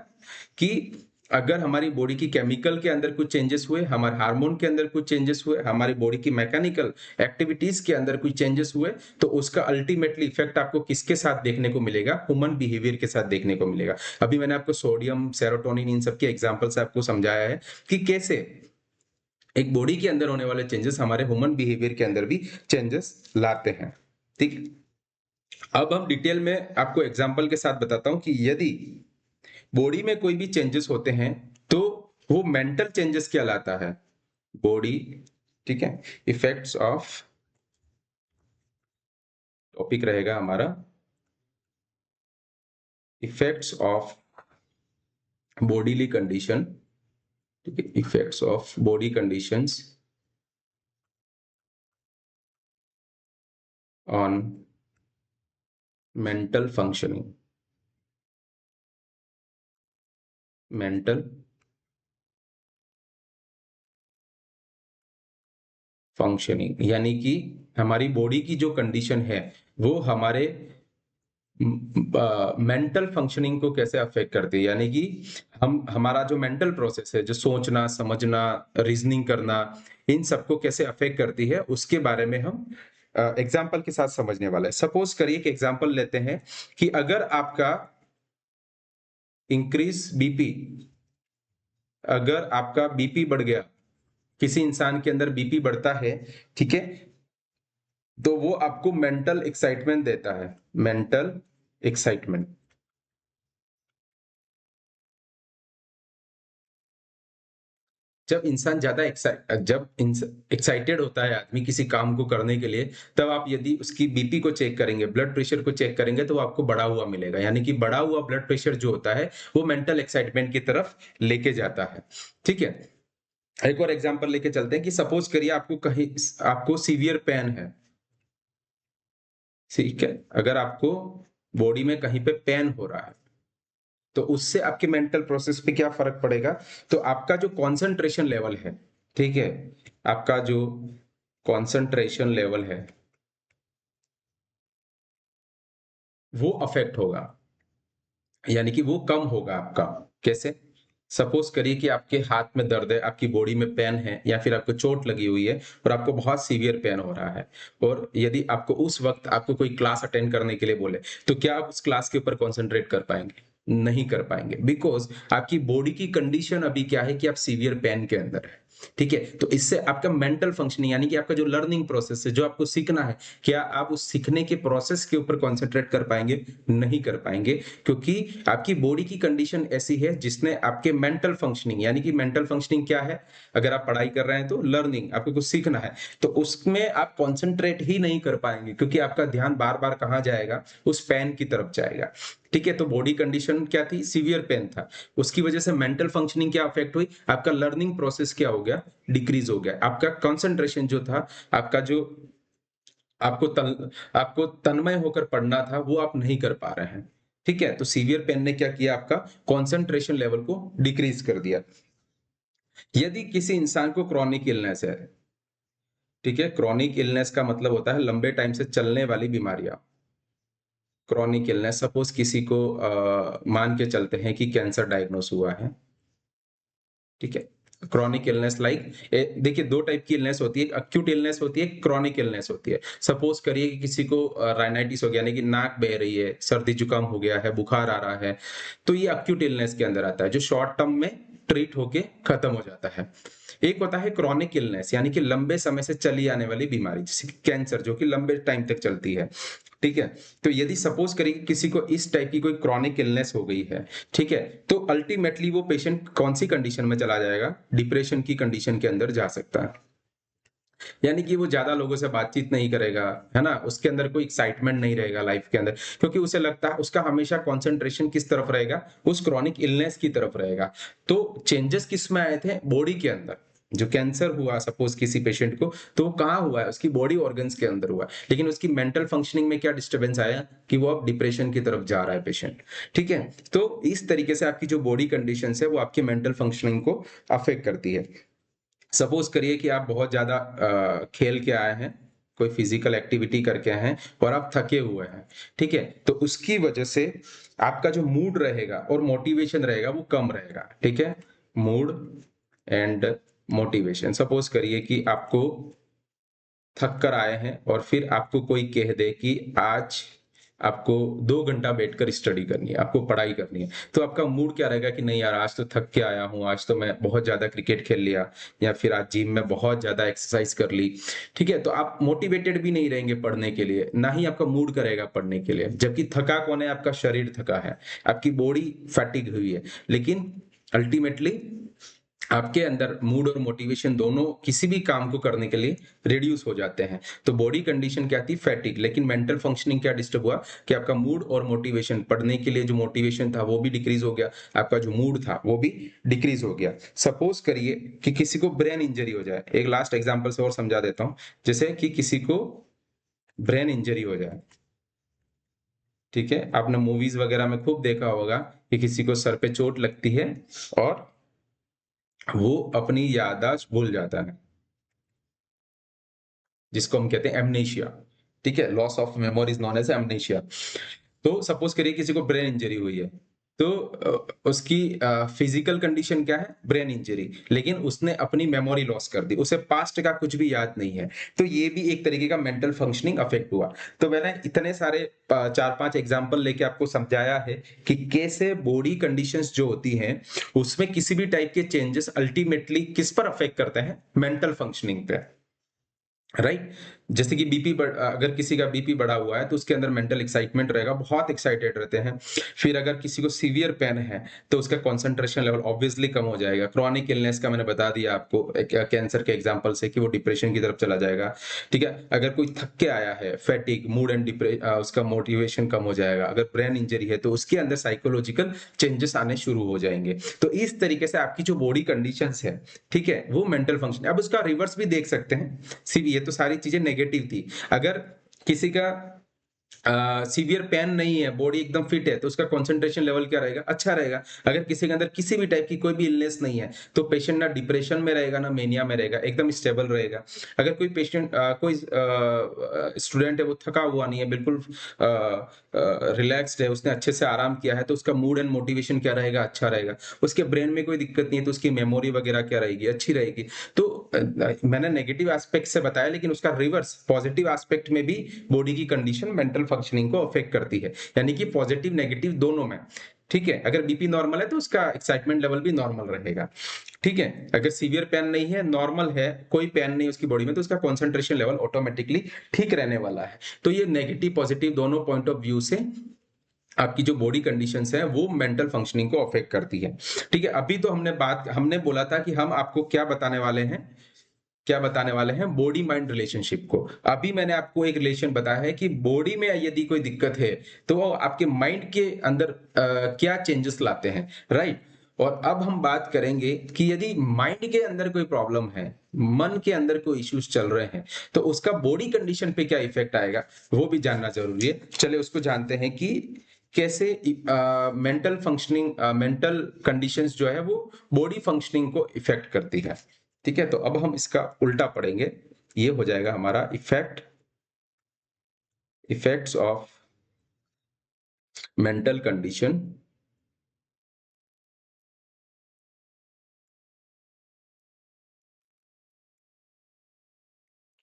कि अगर हमारी बॉडी की केमिकल के अंदर कुछ चेंजेस हुए, हमारे हार्मोन के अंदर कुछ चेंजेस हुए, हमारी बॉडी की मैकेनिकल एक्टिविटीज के अंदर कुछ चेंजेस हुए, तो उसका अल्टीमेटली इफेक्ट आपको किसके साथ देखने को मिलेगा? ह्यूमन बिहेवियर के साथ देखने को मिलेगा। अभी मैंने आपको सोडियम, सेरोटोनिन, इन सब के एग्जांपल से आपको समझाया है कि कैसे एक बॉडी के अंदर होने वाले चेंजेस हमारे ह्यूमन बिहेवियर के अंदर भी चेंजेस लाते हैं, ठीक? अब हम डिटेल में आपको एग्जांपल के साथ बताता हूं कि यदि बॉडी में कोई भी चेंजेस होते हैं तो वो मेंटल चेंजेस कहलाता है। बॉडी, ठीक है, इफेक्ट्स ऑफ, टॉपिक रहेगा हमारा इफेक्ट्स ऑफ बॉडीली कंडीशन, ठीक है, effects of body conditions on mental functioning, mental functioning, यानी कि हमारी बॉडी की जो कंडीशन है वो हमारे मेंटल फंक्शनिंग को कैसे अफेक्ट करती है, यानी कि हम, हमारा जो मेंटल प्रोसेस है, जो सोचना, समझना, रीजनिंग करना, इन सबको कैसे अफेक्ट करती है, उसके बारे में हम एग्जाम्पल के साथ समझने वाले हैं। सपोज करिए कि एग्जाम्पल लेते हैं कि अगर आपका इंक्रीज बीपी, अगर आपका बीपी बढ़ गया, किसी इंसान के अंदर बीपी बढ़ता है, ठीक है, तो वो आपको मेंटल एक्साइटमेंट देता है, मेंटल एक्साइटमेंट। जब इंसान ज्यादा एक्साइटेड होता है आदमी किसी काम को करने के लिए, तब आप यदि उसकी बीपी को चेक करेंगे, ब्लड प्रेशर को चेक करेंगे, तो वो आपको बढ़ा हुआ मिलेगा। यानी कि बढ़ा हुआ ब्लड प्रेशर जो होता है वो मेंटल एक्साइटमेंट की तरफ लेके जाता है। ठीक है, एक और एग्जांपल लेके चलते हैं कि सपोज करिए आपको सीवियर पेन है। ठीक है, अगर आपको बॉडी में कहीं पे पेन हो रहा है, तो उससे आपके मेंटल प्रोसेस पे क्या फर्क पड़ेगा? तो आपका जो कंसंट्रेशन लेवल है, ठीक है, आपका जो कंसंट्रेशन लेवल है वो अफेक्ट होगा, यानी कि वो कम होगा आपका। कैसे? सपोज करिए कि आपके हाथ में दर्द है, आपकी बॉडी में पेन है, या फिर आपको चोट लगी हुई है और आपको बहुत सीवियर पेन हो रहा है, और यदि आपको उस वक्त आपको कोई क्लास अटेंड करने के लिए बोले, तो क्या आप उस क्लास के ऊपर कॉन्सेंट्रेट कर पाएंगे? नहीं कर पाएंगे, बिकॉज आपकी बॉडी की कंडीशन अभी क्या है कि आप सीवियर पेन के अंदर है। ठीक है, तो इससे आपका मेंटल फंक्शनिंग, यानी कि आपका जो लर्निंग प्रोसेस है, जो आपको सीखना है, क्या आप उस सीखने के प्रोसेस के ऊपर कॉन्सेंट्रेट कर पाएंगे? नहीं कर पाएंगे, क्योंकि आपकी बॉडी की कंडीशन ऐसी है जिसने आपके मेंटल फंक्शनिंग, यानी कि मेंटल फंक्शनिंग क्या है? अगर आप पढ़ाई कर रहे हैं तो लर्निंग, आपको कुछ सीखना है, तो उसमें आप कॉन्सेंट्रेट ही नहीं कर पाएंगे, क्योंकि आपका ध्यान बार बार कहाँ जाएगा? उस पेन की तरफ जाएगा। ठीक है, तो बॉडी कंडीशन क्या थी? सीवियर पेन था। उसकी वजह से मेंटल फंक्शनिंग क्या अफेक्ट हुई? आपका लर्निंग प्रोसेस क्या हो गया? डिक्रीज हो गया। आपका कंसंट्रेशन जो था, आपका जो आपको आपको तन्मय होकर पढ़ना था, वो आप नहीं कर पा रहे हैं। ठीक है, तो सीवियर पेन ने क्या किया? आपका कंसंट्रेशन लेवल को डिक्रीज कर दिया। यदि किसी इंसान को क्रॉनिक इलनेस है, ठीक है, क्रॉनिक इलनेस का मतलब होता है लंबे टाइम से चलने वाली बीमारियां। क्रॉनिक इलनेस, सपोज किसी को मान के चलते हैं कि कैंसर डायग्नोस हुआ है। ठीक है, क्रॉनिक इलनेस लाइक, देखिए दो टाइप की इलनेस होती है, अक्यूट इलनेस होती है, क्रॉनिक इलनेस होती है। सपोज करिए कि किसी को राइनाइटिस हो गया, यानी कि नाक बह रही है, सर्दी जुकाम हो गया है, बुखार आ रहा है, तो ये अक्यूट इलनेस के अंदर आता है, जो शॉर्ट टर्म में ट्रीट होके खत्म हो जाता है। एक होता है क्रॉनिक इलनेस, यानी कि लंबे समय से चली आने वाली बीमारी, जैसे कि कैंसर, जो कि लंबे टाइम तक चलती है। ठीक है, तो यदि सपोज करिए कि किसी को इस टाइप की कोई क्रॉनिक इलनेस हो गई है, ठीक है, तो अल्टीमेटली वो पेशेंट कौन सी कंडीशन में चला जाएगा? डिप्रेशन की कंडीशन के अंदर जा सकता है। यानी कि वो ज्यादा लोगों से बातचीत नहीं करेगा, है ना, उसके अंदर कोई एक्साइटमेंट नहीं रहेगा लाइफ के अंदर, क्योंकि उसे लगता है उसका हमेशा कंसंट्रेशन किस तरफ रहेगा? उस क्रॉनिक इलनेस की तरफ रहेगा। तो चेंजेस किस में आए थे? बॉडी के अंदर। जो कैंसर हुआ सपोज किसी पेशेंट को, तो वो कहाँ हुआ है? उसकी बॉडी ऑर्गन्स के अंदर हुआ है, लेकिन उसकी मेंटल फंक्शनिंग में क्या डिस्टर्बेंस आया कि वो अब डिप्रेशन की तरफ जा रहा है पेशेंट। ठीक है, तो इस तरीके से आपकी जो बॉडी कंडीशन है वो आपकी मेंटल फंक्शनिंग को अफेक्ट करती है। सपोज करिए कि आप बहुत ज्यादा खेल के आए हैं, कोई फिजिकल एक्टिविटी करके आए हैं और आप थके हुए हैं। ठीक है, तो उसकी वजह से आपका जो मूड रहेगा और मोटिवेशन रहेगा वो कम रहेगा। ठीक है, मूड एंड मोटिवेशन, सपोज करिए कि आपको थक कर आए हैं और फिर आपको कोई कह दे कि आज आपको 2 घंटा बैठकर स्टडी करनी है, आपको पढ़ाई करनी है, तो आपका मूड क्या रहेगा कि नहीं यार, आज तो थक के आया हूँ, आज तो मैं बहुत ज्यादा क्रिकेट खेल लिया, या फिर आज जिम में बहुत ज्यादा एक्सरसाइज कर ली। ठीक है, तो आप मोटिवेटेड भी नहीं रहेंगे पढ़ने के लिए, ना ही आपका मूड करेगा पढ़ने के लिए, जबकि थका कौन है? आपका शरीर थका है, आपकी बॉडी फैटिग हुई है, लेकिन अल्टीमेटली आपके अंदर मूड और मोटिवेशन दोनों किसी भी काम को करने के लिए रिड्यूस हो जाते हैं। तो बॉडी कंडीशन क्या थी? फैटिक, लेकिन मेंटल फंक्शनिंग क्या डिस्टर्ब हुआ कि आपका मूड और मोटिवेशन, पढ़ने के लिए जो मोटिवेशन था वो भी डिक्रीज हो गया, आपका जो मूड था वो भी डिक्रीज हो गया। सपोज करिए कि किसी को ब्रेन इंजरी हो जाए, एक लास्ट एग्जांपल से और समझा देता हूं, जैसे कि किसी को ब्रेन इंजरी हो जाए। ठीक है, आपने मूवीज वगैरह में खूब देखा होगा कि किसी को सर पे चोट लगती है और वो अपनी याददाश्त भूल जाता है, जिसको हम कहते हैं एमनेशिया। ठीक है, loss of memory is known as amnesia. तो सपोज करिए किसी को ब्रेन इंजरी हुई है, तो उसकी फिजिकल कंडीशन क्या है? ब्रेन इंजरी, लेकिन उसने अपनी मेमोरी लॉस कर दी, उसे पास्ट का कुछ भी याद नहीं है, तो ये भी एक तरीके का मेंटल फंक्शनिंग अफेक्ट हुआ। तो मैंने इतने सारे 4-5 एग्जांपल लेके आपको समझाया है कि कैसे बॉडी कंडीशंस जो होती हैं उसमें किसी भी टाइप के चेंजेस अल्टीमेटली किस पर अफेक्ट करते हैं? मेंटल फंक्शनिंग पे। राइट, जैसे कि अगर किसी का बीपी बढ़ा हुआ है तो उसके अंदर मेंटल एक्साइटमेंट रहेगा, बहुत एक्साइटेड रहते हैं। फिर अगर किसी को सीवियर पेन है तो उसका कंसंट्रेशन लेवल ऑब्वियसली कम हो जाएगा। क्रॉनिक इलनेस का मैंने बता दिया आपको कैंसर के एग्जांपल से कि वो डिप्रेशन की तरफ चला जाएगा। ठीक है, अगर कोई थक के आया है, फैटिग, मूड एंड उसका मोटिवेशन कम हो जाएगा। अगर ब्रेन इंजरी है तो उसके अंदर साइकोलॉजिकल चेंजेस आने शुरू हो जाएंगे। तो इस तरीके से आपकी जो बॉडी कंडीशंस है, ठीक है, वो मेंटल फंक्शन। अब उसका रिवर्स भी देख सकते हैं। सिर्फ ये तो सारी चीजें नेगेटिव थी। अगर किसी का सीवियर पेन नहीं है, बॉडी एकदम फिट है, तो उसका कंसंट्रेशन लेवल क्या रहेगा? अच्छा रहेगा। अगर किसी के अंदर किसी भी टाइप की कोई भी इलनेस नहीं है तो पेशेंट ना डिप्रेशन में रहेगा ना मेनिया में रहेगा, एकदम स्टेबल रहेगा। अगर कोई पेशेंट कोई स्टूडेंट है, वो थका हुआ नहीं है, बिल्कुल रिलैक्स्ड है, उसने अच्छे से आराम किया है, तो उसका मूड एंड मोटिवेशन क्या रहेगा? अच्छा रहेगा। उसके ब्रेन में कोई दिक्कत नहीं है तो उसकी मेमोरी वगैरह क्या रहेगी? अच्छी रहेगी। तो मैंने नेगेटिव एस्पेक्ट से बताया, लेकिन उसका रिवर्स पॉजिटिव एस्पेक्ट में भी बॉडी की कंडीशन मेंटल फंक्शनिंग को अफेक्ट करती है, यानी कि पॉजिटिव नेगेटिव दोनों में। ठीक है, अगर बीपी नॉर्मल है तो उसका एक्साइटमेंट लेवल भी नॉर्मल रहेगा। ठीक है, अगर सीवियर पेन नहीं है, नॉर्मल है, कोई पेन नहीं उसकी बॉडी में, तो उसका कंसंट्रेशन लेवल ऑटोमेटिकली ठीक रहने वाला है। तो ये नेगेटिव पॉजिटिव दोनों पॉइंट ऑफ व्यू से आपकी जो बॉडी कंडीशंस है वो मेंटल फंक्शनिंग को अफेक्ट करती है। ठीक है, अभी तो हमने बोला था कि हम आपको क्या बताने वाले हैं, क्या बताने वाले हैं? बॉडी माइंड रिलेशनशिप को। अभी मैंने आपको एक रिलेशन बताया है कि बॉडी में यदि कोई दिक्कत है तो वो आपके माइंड के अंदर क्या चेंजेस लाते हैं, राइट? और अब हम बात करेंगे कि यदि माइंड के अंदर कोई प्रॉब्लम है, मन के अंदर कोई इश्यूज चल रहे हैं, तो उसका बॉडी कंडीशन पे क्या इफेक्ट आएगा, वो भी जानना जरूरी है। चले उसको जानते हैं कि कैसे मेंटल फंक्शनिंग, मेंटल कंडीशंस जो है वो बॉडी फंक्शनिंग को इफेक्ट करती है। ठीक है, तो अब हम इसका उल्टा पढ़ेंगे। ये हो जाएगा हमारा effects of mental condition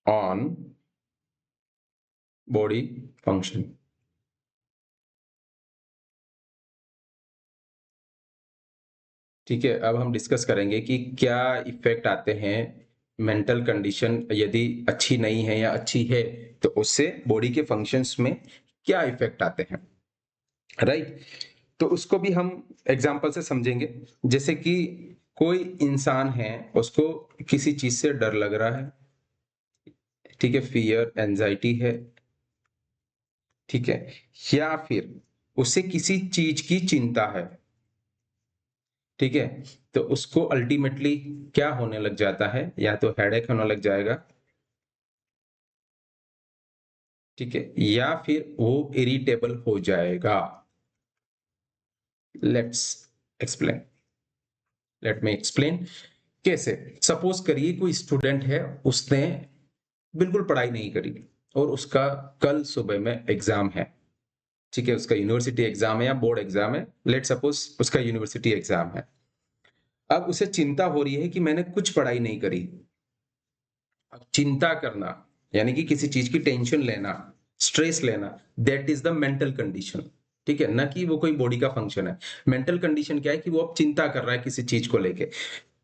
on body function. ठीक है, अब हम डिस्कस करेंगे कि क्या इफेक्ट आते हैं मेंटल कंडीशन यदि अच्छी नहीं है या अच्छी है, तो उससे बॉडी के फंक्शंस में क्या इफेक्ट आते हैं, राइट? तो उसको भी हम एग्जांपल से समझेंगे। जैसे कि कोई इंसान है, उसको किसी चीज से डर लग रहा है, ठीक है, फियर, एंजाइटी है, ठीक है, या फिर उसे किसी चीज की चिंता है, ठीक है, तो उसको अल्टीमेटली क्या होने लग जाता है? या तो हेडेक होने लग जाएगा, ठीक है, या फिर वो इरिटेबल हो जाएगा। Let's explain let me explain. कैसे? सपोज करिए कोई स्टूडेंट है, उसने बिल्कुल पढ़ाई नहीं करी और उसका कल सुबह में एग्जाम है। ठीक है, उसका यूनिवर्सिटी एग्जाम है या बोर्ड एग्जाम है, लेट सपोज उसका यूनिवर्सिटी एग्जाम है। अब उसे चिंता हो रही है कि मैंने कुछ पढ़ाई नहीं करी। अब चिंता करना यानी कि किसी चीज की टेंशन लेना, स्ट्रेस लेना, that is the mental condition. ठीक है, ना कि वो कोई बॉडी का फंक्शन है। मेंटल कंडीशन क्या है कि वो अब चिंता कर रहा है किसी चीज को लेके,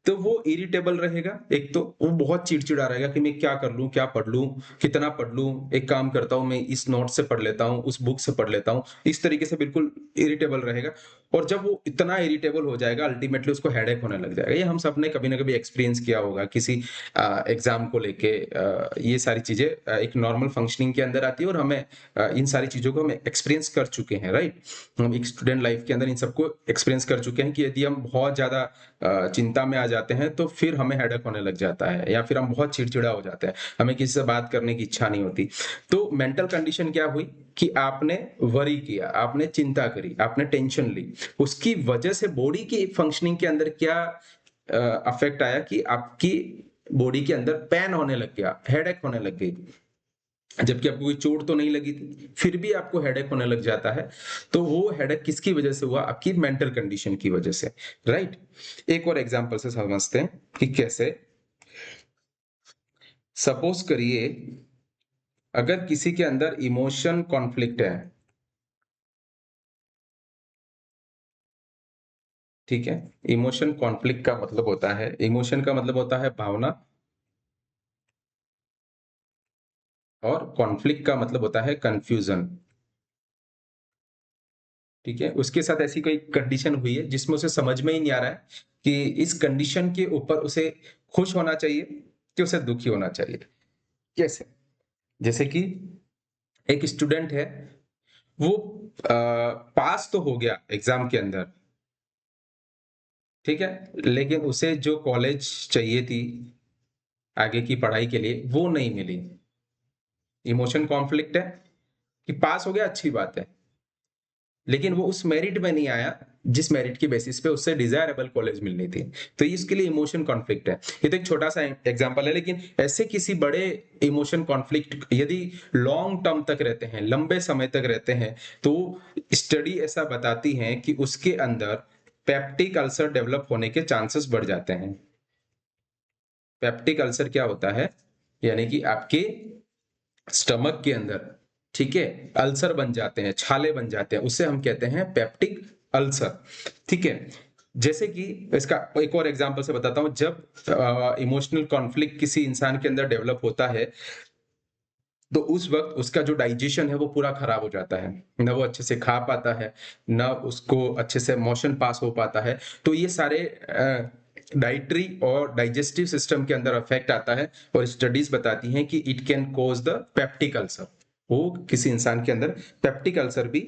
तो वो इरिटेबल रहेगा। एक तो वो बहुत चिड़चिड़ा रहेगा कि मैं क्या कर लूं, क्या पढ़ लूं, कितना पढ़ लूं, एक काम करता हूं, मैं इस नोट से पढ़ लेता हूं, उस बुक से पढ़ लेता हूं, इस तरीके से बिल्कुल इरिटेबल रहेगा। और जब वो इतना इरिटेबल हो जाएगा, अल्टीमेटली उसको हेडेक होने लग जाएगा। ये हम सब ने कभी ना कभी एक्सपीरियंस किया होगा किसी एग्जाम को लेके। ये सारी चीजें एक नॉर्मल फंक्शनिंग के अंदर आती है और हमें इन सारी चीजों को हम एक्सपीरियंस कर चुके हैं, राइट? हम एक स्टूडेंट लाइफ के अंदर इन सबको एक्सपीरियंस कर चुके हैं कि यदि हम बहुत ज्यादा चिंता में आ जाते हैं तो फिर हमें हेडेक होने लग जाता है, या फिर हम बहुत चिड़चिड़ा हो जाते हैं, हमें किसी से बात करने की इच्छा नहीं होती। तो मेंटल कंडीशन क्या हुई कि आपने वरी किया, आपने चिंता करी, आपने टेंशन ली, उसकी वजह से बॉडी की फंक्शनिंग के अंदर क्या अफेक्ट आया कि आपकी बॉडी के अंदर पेन होने लग गया, हेडेक होने लग गई। जबकि आपको कोई चोट तो नहीं लगी थी, फिर भी आपको हेडेक होने लग जाता है। तो वो हेडेक किसकी वजह से हुआ? आपकी मेंटल कंडीशन की वजह से, राइट? एक और एग्जांपल से समझते हैं कि कैसे। सपोज करिए अगर किसी के अंदर इमोशन कॉन्फ्लिक्ट है, ठीक है, इमोशन कॉन्फ्लिक्ट का मतलब होता है, इमोशन का मतलब होता है भावना, और कॉन्फ्लिक्ट का मतलब होता है कंफ्यूजन। ठीक है, उसके साथ ऐसी कोई कंडीशन हुई है जिसमें उसे समझ में ही नहीं आ रहा है कि इस कंडीशन के ऊपर उसे खुश होना चाहिए कि उसे दुखी होना चाहिए। कैसे? जैसे कि एक स्टूडेंट है, वो पास तो हो गया एग्जाम के अंदर, ठीक है, लेकिन उसे जो कॉलेज चाहिए थी आगे की पढ़ाई के लिए वो नहीं मिली। इमोशन कॉन्फ्लिक्ट है कि पास हो गया अच्छी बात है, लेकिन वो उस मेरिट में नहीं आया जिस मेरिट की बेसिस पे उससे डिजायरेबल कॉलेज मिलनी थी। तो इसके लिए इमोशन कॉन्फ्लिक्ट है। ये तो एक छोटा सा एग्जांपल है, लेकिन ऐसे किसी बड़े इमोशन कॉन्फ्लिक्ट यदि लॉन्ग टर्म तक रहते हैं, लंबे समय तक रहते हैं, तो स्टडी ऐसा बताती है कि उसके अंदर पेप्टिक अल्सर डेवलप होने के चांसेस बढ़ जाते हैं। पेप्टिक अल्सर क्या होता है? यानी कि आपके स्टमक के अंदर, ठीक है, अल्सर बन जाते हैं, छाले बन जाते हैं, उससे हम कहते हैं पेप्टिक अल्सर। ठीक है, जैसे कि इसका एक और एग्जांपल से बताता हूं। जब इमोशनल कॉन्फ्लिक्ट किसी इंसान के अंदर डेवलप होता है, तो उस वक्त उसका जो डाइजेशन है वो पूरा खराब हो जाता है, ना वो अच्छे से खा पाता है, ना उसको अच्छे से मोशन पास हो पाता है। तो ये सारे डाइटरी और डाइजेस्टिव सिस्टम के अंदर अफेक्ट आता है, और स्टडीज बताती हैं कि it can cause the peptic ulcer. वो किसी इंसान के अंदर पेप्टिक अल्सर भी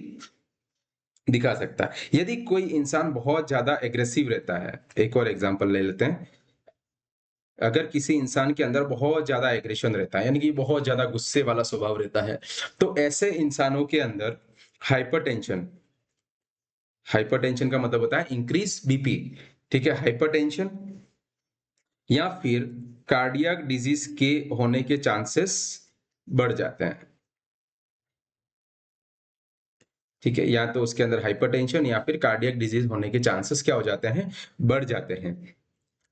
दिखा सकता है। यदि कोई इंसान बहुत ज्यादा एग्रेसिव रहता है, एक और एग्जांपल ले लेते हैं। अगर किसी इंसान के अंदर बहुत ज्यादा एग्रेशन रहता है, यानी कि बहुत ज्यादा गुस्से वाला स्वभाव रहता है, तो ऐसे इंसानों के अंदर हाइपरटेंशन, हाइपरटेंशन का मतलब होता है इंक्रीज बीपी, ठीक है, हाइपरटेंशन या फिर कार्डियक डिजीज के होने के चांसेस बढ़ जाते हैं। ठीक है, या तो उसके अंदर हाइपरटेंशन या फिर कार्डियक डिजीज होने के चांसेस क्या हो जाते हैं? बढ़ जाते हैं।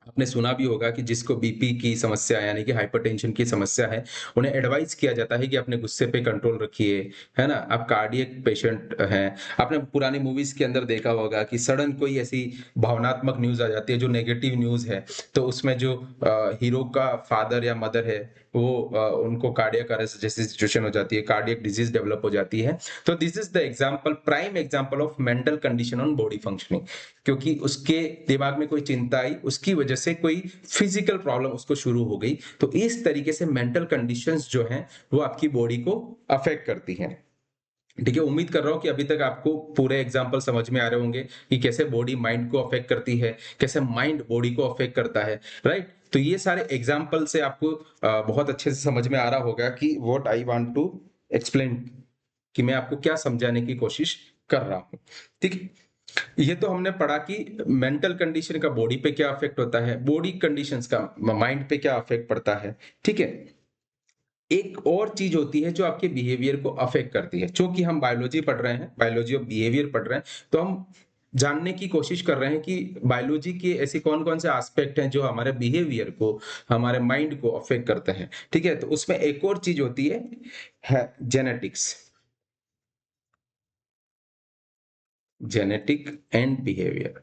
आपने सुना भी होगा कि जिसको बीपी की समस्या यानी कि हाइपरटेंशन की समस्या है, उन्हें एडवाइस किया जाता है कि अपने गुस्से पे कंट्रोल रखिए, है ना। आप कार्डियक पेशेंट हैं, आपने पुरानी मूवीज के अंदर देखा होगा कि सडन कोई ऐसी भावनात्मक न्यूज आ जाती है जो नेगेटिव न्यूज है, तो उसमें जो हीरो का फादर या मदर है, वो उनको कार्डियक अरेस्ट जैसी सिचुएशन हो जाती है, कार्डियक डिजीज डेवलप हो जाती है। तो this is the example, prime example of mental condition on body functioning, क्योंकि उसके दिमाग में कोई चिंता आई, उसकी वजह से कोई फिजिकल प्रॉब्लम उसको शुरू हो गई। तो इस तरीके से मेंटल कंडीशंस जो हैं वो आपकी बॉडी को अफेक्ट करती हैं। ठीक है, उम्मीद कर रहा हूं कि अभी तक आपको पूरे एग्जाम्पल समझ में आ रहे होंगे कि कैसे बॉडी माइंड को अफेक्ट करती है, कैसे माइंड बॉडी को अफेक्ट करता है। राइट, तो ये सारे एग्जाम्पल से आपको बहुत अच्छे से समझ में आ रहा होगा कि what I want to explain, कि मैं आपको क्या समझाने की कोशिश कर रहा हूं। ठीक है, ये तो हमने पढ़ा कि मेंटल कंडीशन का बॉडी पे क्या अफेक्ट होता है, बॉडी कंडीशंस का माइंड पे क्या अफेक्ट पड़ता है। ठीक है, एक और चीज होती है जो आपके बिहेवियर को अफेक्ट करती है। चूंकि हम बायोलॉजी पढ़ रहे हैं, बायोलॉजी ऑफ बिहेवियर पढ़ रहे हैं, तो हम जानने की कोशिश कर रहे हैं कि बायोलॉजी के ऐसे कौन कौन से एस्पेक्ट हैं जो हमारे बिहेवियर को, हमारे माइंड को अफेक्ट करते हैं। ठीक है, तो उसमें एक और चीज होती है genetics, genetic and behaviour,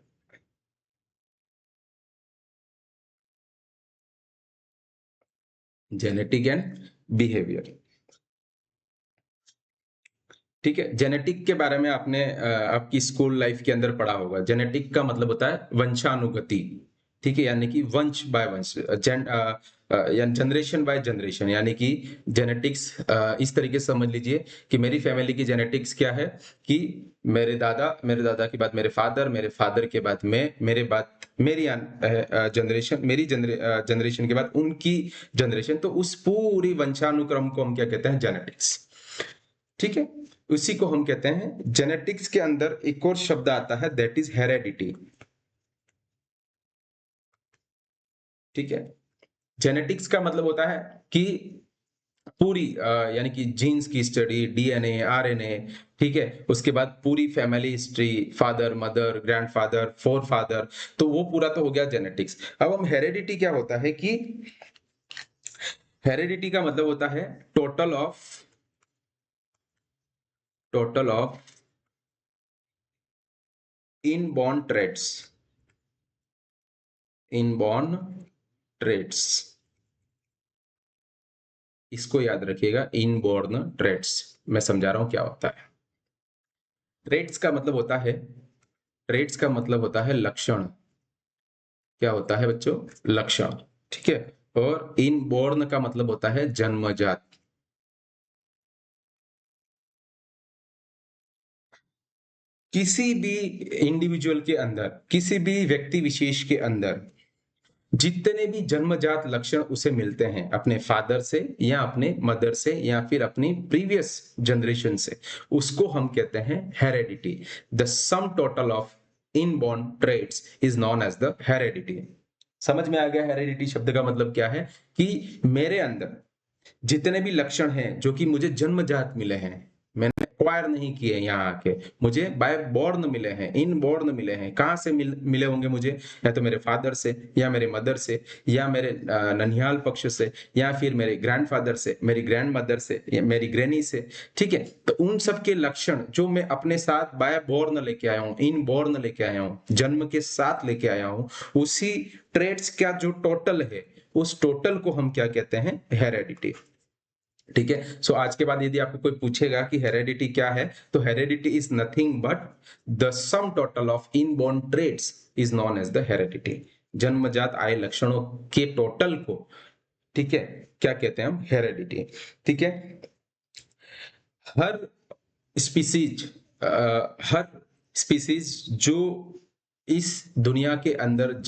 genetic and behaviour. ठीक है, जेनेटिक के बारे में आपने आपकी स्कूल लाइफ के अंदर पढ़ा होगा। जेनेटिक का मतलब होता है वंशानुगति। ठीक है, यानी कि वंश बाय वंश, यानी जनरेशन बाय जनरेशन, यानी कि जेनेटिक्स इस तरीके से समझ लीजिए कि मेरी फैमिली की जेनेटिक्स क्या है, कि मेरे दादा के बाद मेरे फादर के बाद मैं, मेरे बाद मेरी जनरेशन, मेरी जनरेशन के बाद उनकी जनरेशन, तो उस पूरी वंशानुक्रम को हम क्या कहते हैं? जेनेटिक्स। ठीक है, उसी को हम कहते हैं जेनेटिक्स। के अंदर एक और शब्द आता है, दैट इज हेरेडिटी। ठीक है, जेनेटिक्स का मतलब होता है कि पूरी यानी कि जीन्स की स्टडी, डीएनए, आरएनए, ठीक है, उसके बाद पूरी family history, father mother grandfather four father, तो वो पूरा तो हो गया जेनेटिक्स। अब हम हेरेडिटी क्या होता है कि हेरेडिटी का मतलब होता है total of inborn traits, inborn traits, इसको याद रखिएगा, इनबॉर्न ट्रेट्स। मैं समझा रहा हूं क्या होता है। ट्रेट्स का मतलब होता है, ट्रेट्स का मतलब होता है लक्षण। क्या होता है बच्चों? लक्षण। ठीक है। और इनबॉर्न का मतलब होता है जन्मजात। किसी भी इंडिविजुअल के अंदर, किसी भी व्यक्ति विशेष के अंदर जितने भी जन्मजात लक्षण उसे मिलते हैं अपने फादर से या अपने मदर से या फिर अपनी प्रीवियस जनरेशन से, उसको हम कहते हैं heredity. The sum total of inborn traits is known as the heredity. समझ में आ गया हेरेडिटी शब्द का मतलब क्या है? कि मेरे अंदर जितने भी लक्षण हैं जो कि मुझे जन्मजात मिले हैं, मैंने एक्वायर नहीं किए यहाँ आके, मुझे बाय बॉर्न मिले हैं, इन बॉर्न मिले हैं। कहाँ से मिले होंगे मुझे? या तो मेरे फादर से, या मेरे मदर से, या मेरे ननिहाल पक्ष से, या फिर मेरे ग्रैंडफादर से, मेरी ग्रैंड मदर से, या मेरी ग्रैनी से। ठीक है। तो उन सब के लक्षण जो मैं अपने साथ बाय बॉर्न लेके आया हूँ, इन बॉर्न लेके आया हूँ, जन्म के साथ लेके आया हूँ, उसी ट्रेट्स का जो टोटल है, उस टोटल को हम क्या कहते हैं? हेरेडिटी। ठीक है। सो आज के बाद यदि आपको कोई पूछेगा कि हेरेडिटी क्या है, तो heredity is nothing but the sum total of inborn traits is known as the heredity. जन्मजात आए लक्षणों के टोटल को, ठीक है, क्या कहते हैं हम? हेरेडिटी। ठीक है। हर स्पीसीज, हर स्पीसीज जो इस दुनिया के अंदर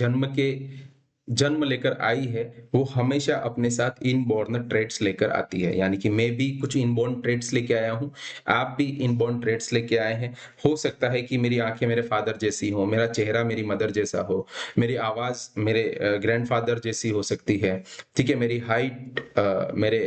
जन्म लेकर आई है, वो हमेशा अपने साथ इनबॉर्न ट्रेट्स लेकर आती है। यानी कि मैं भी कुछ इनबॉर्न ट्रेट्स लेके आया हूँ, आप भी इनबॉर्न ट्रेट्स लेके आए हैं। हो सकता है कि मेरी आंखें मेरे फादर जैसी हो, मेरा चेहरा मेरी मदर जैसा हो, मेरी आवाज मेरे ग्रैंडफादर जैसी हो सकती है। ठीक है। मेरी हाइट मेरे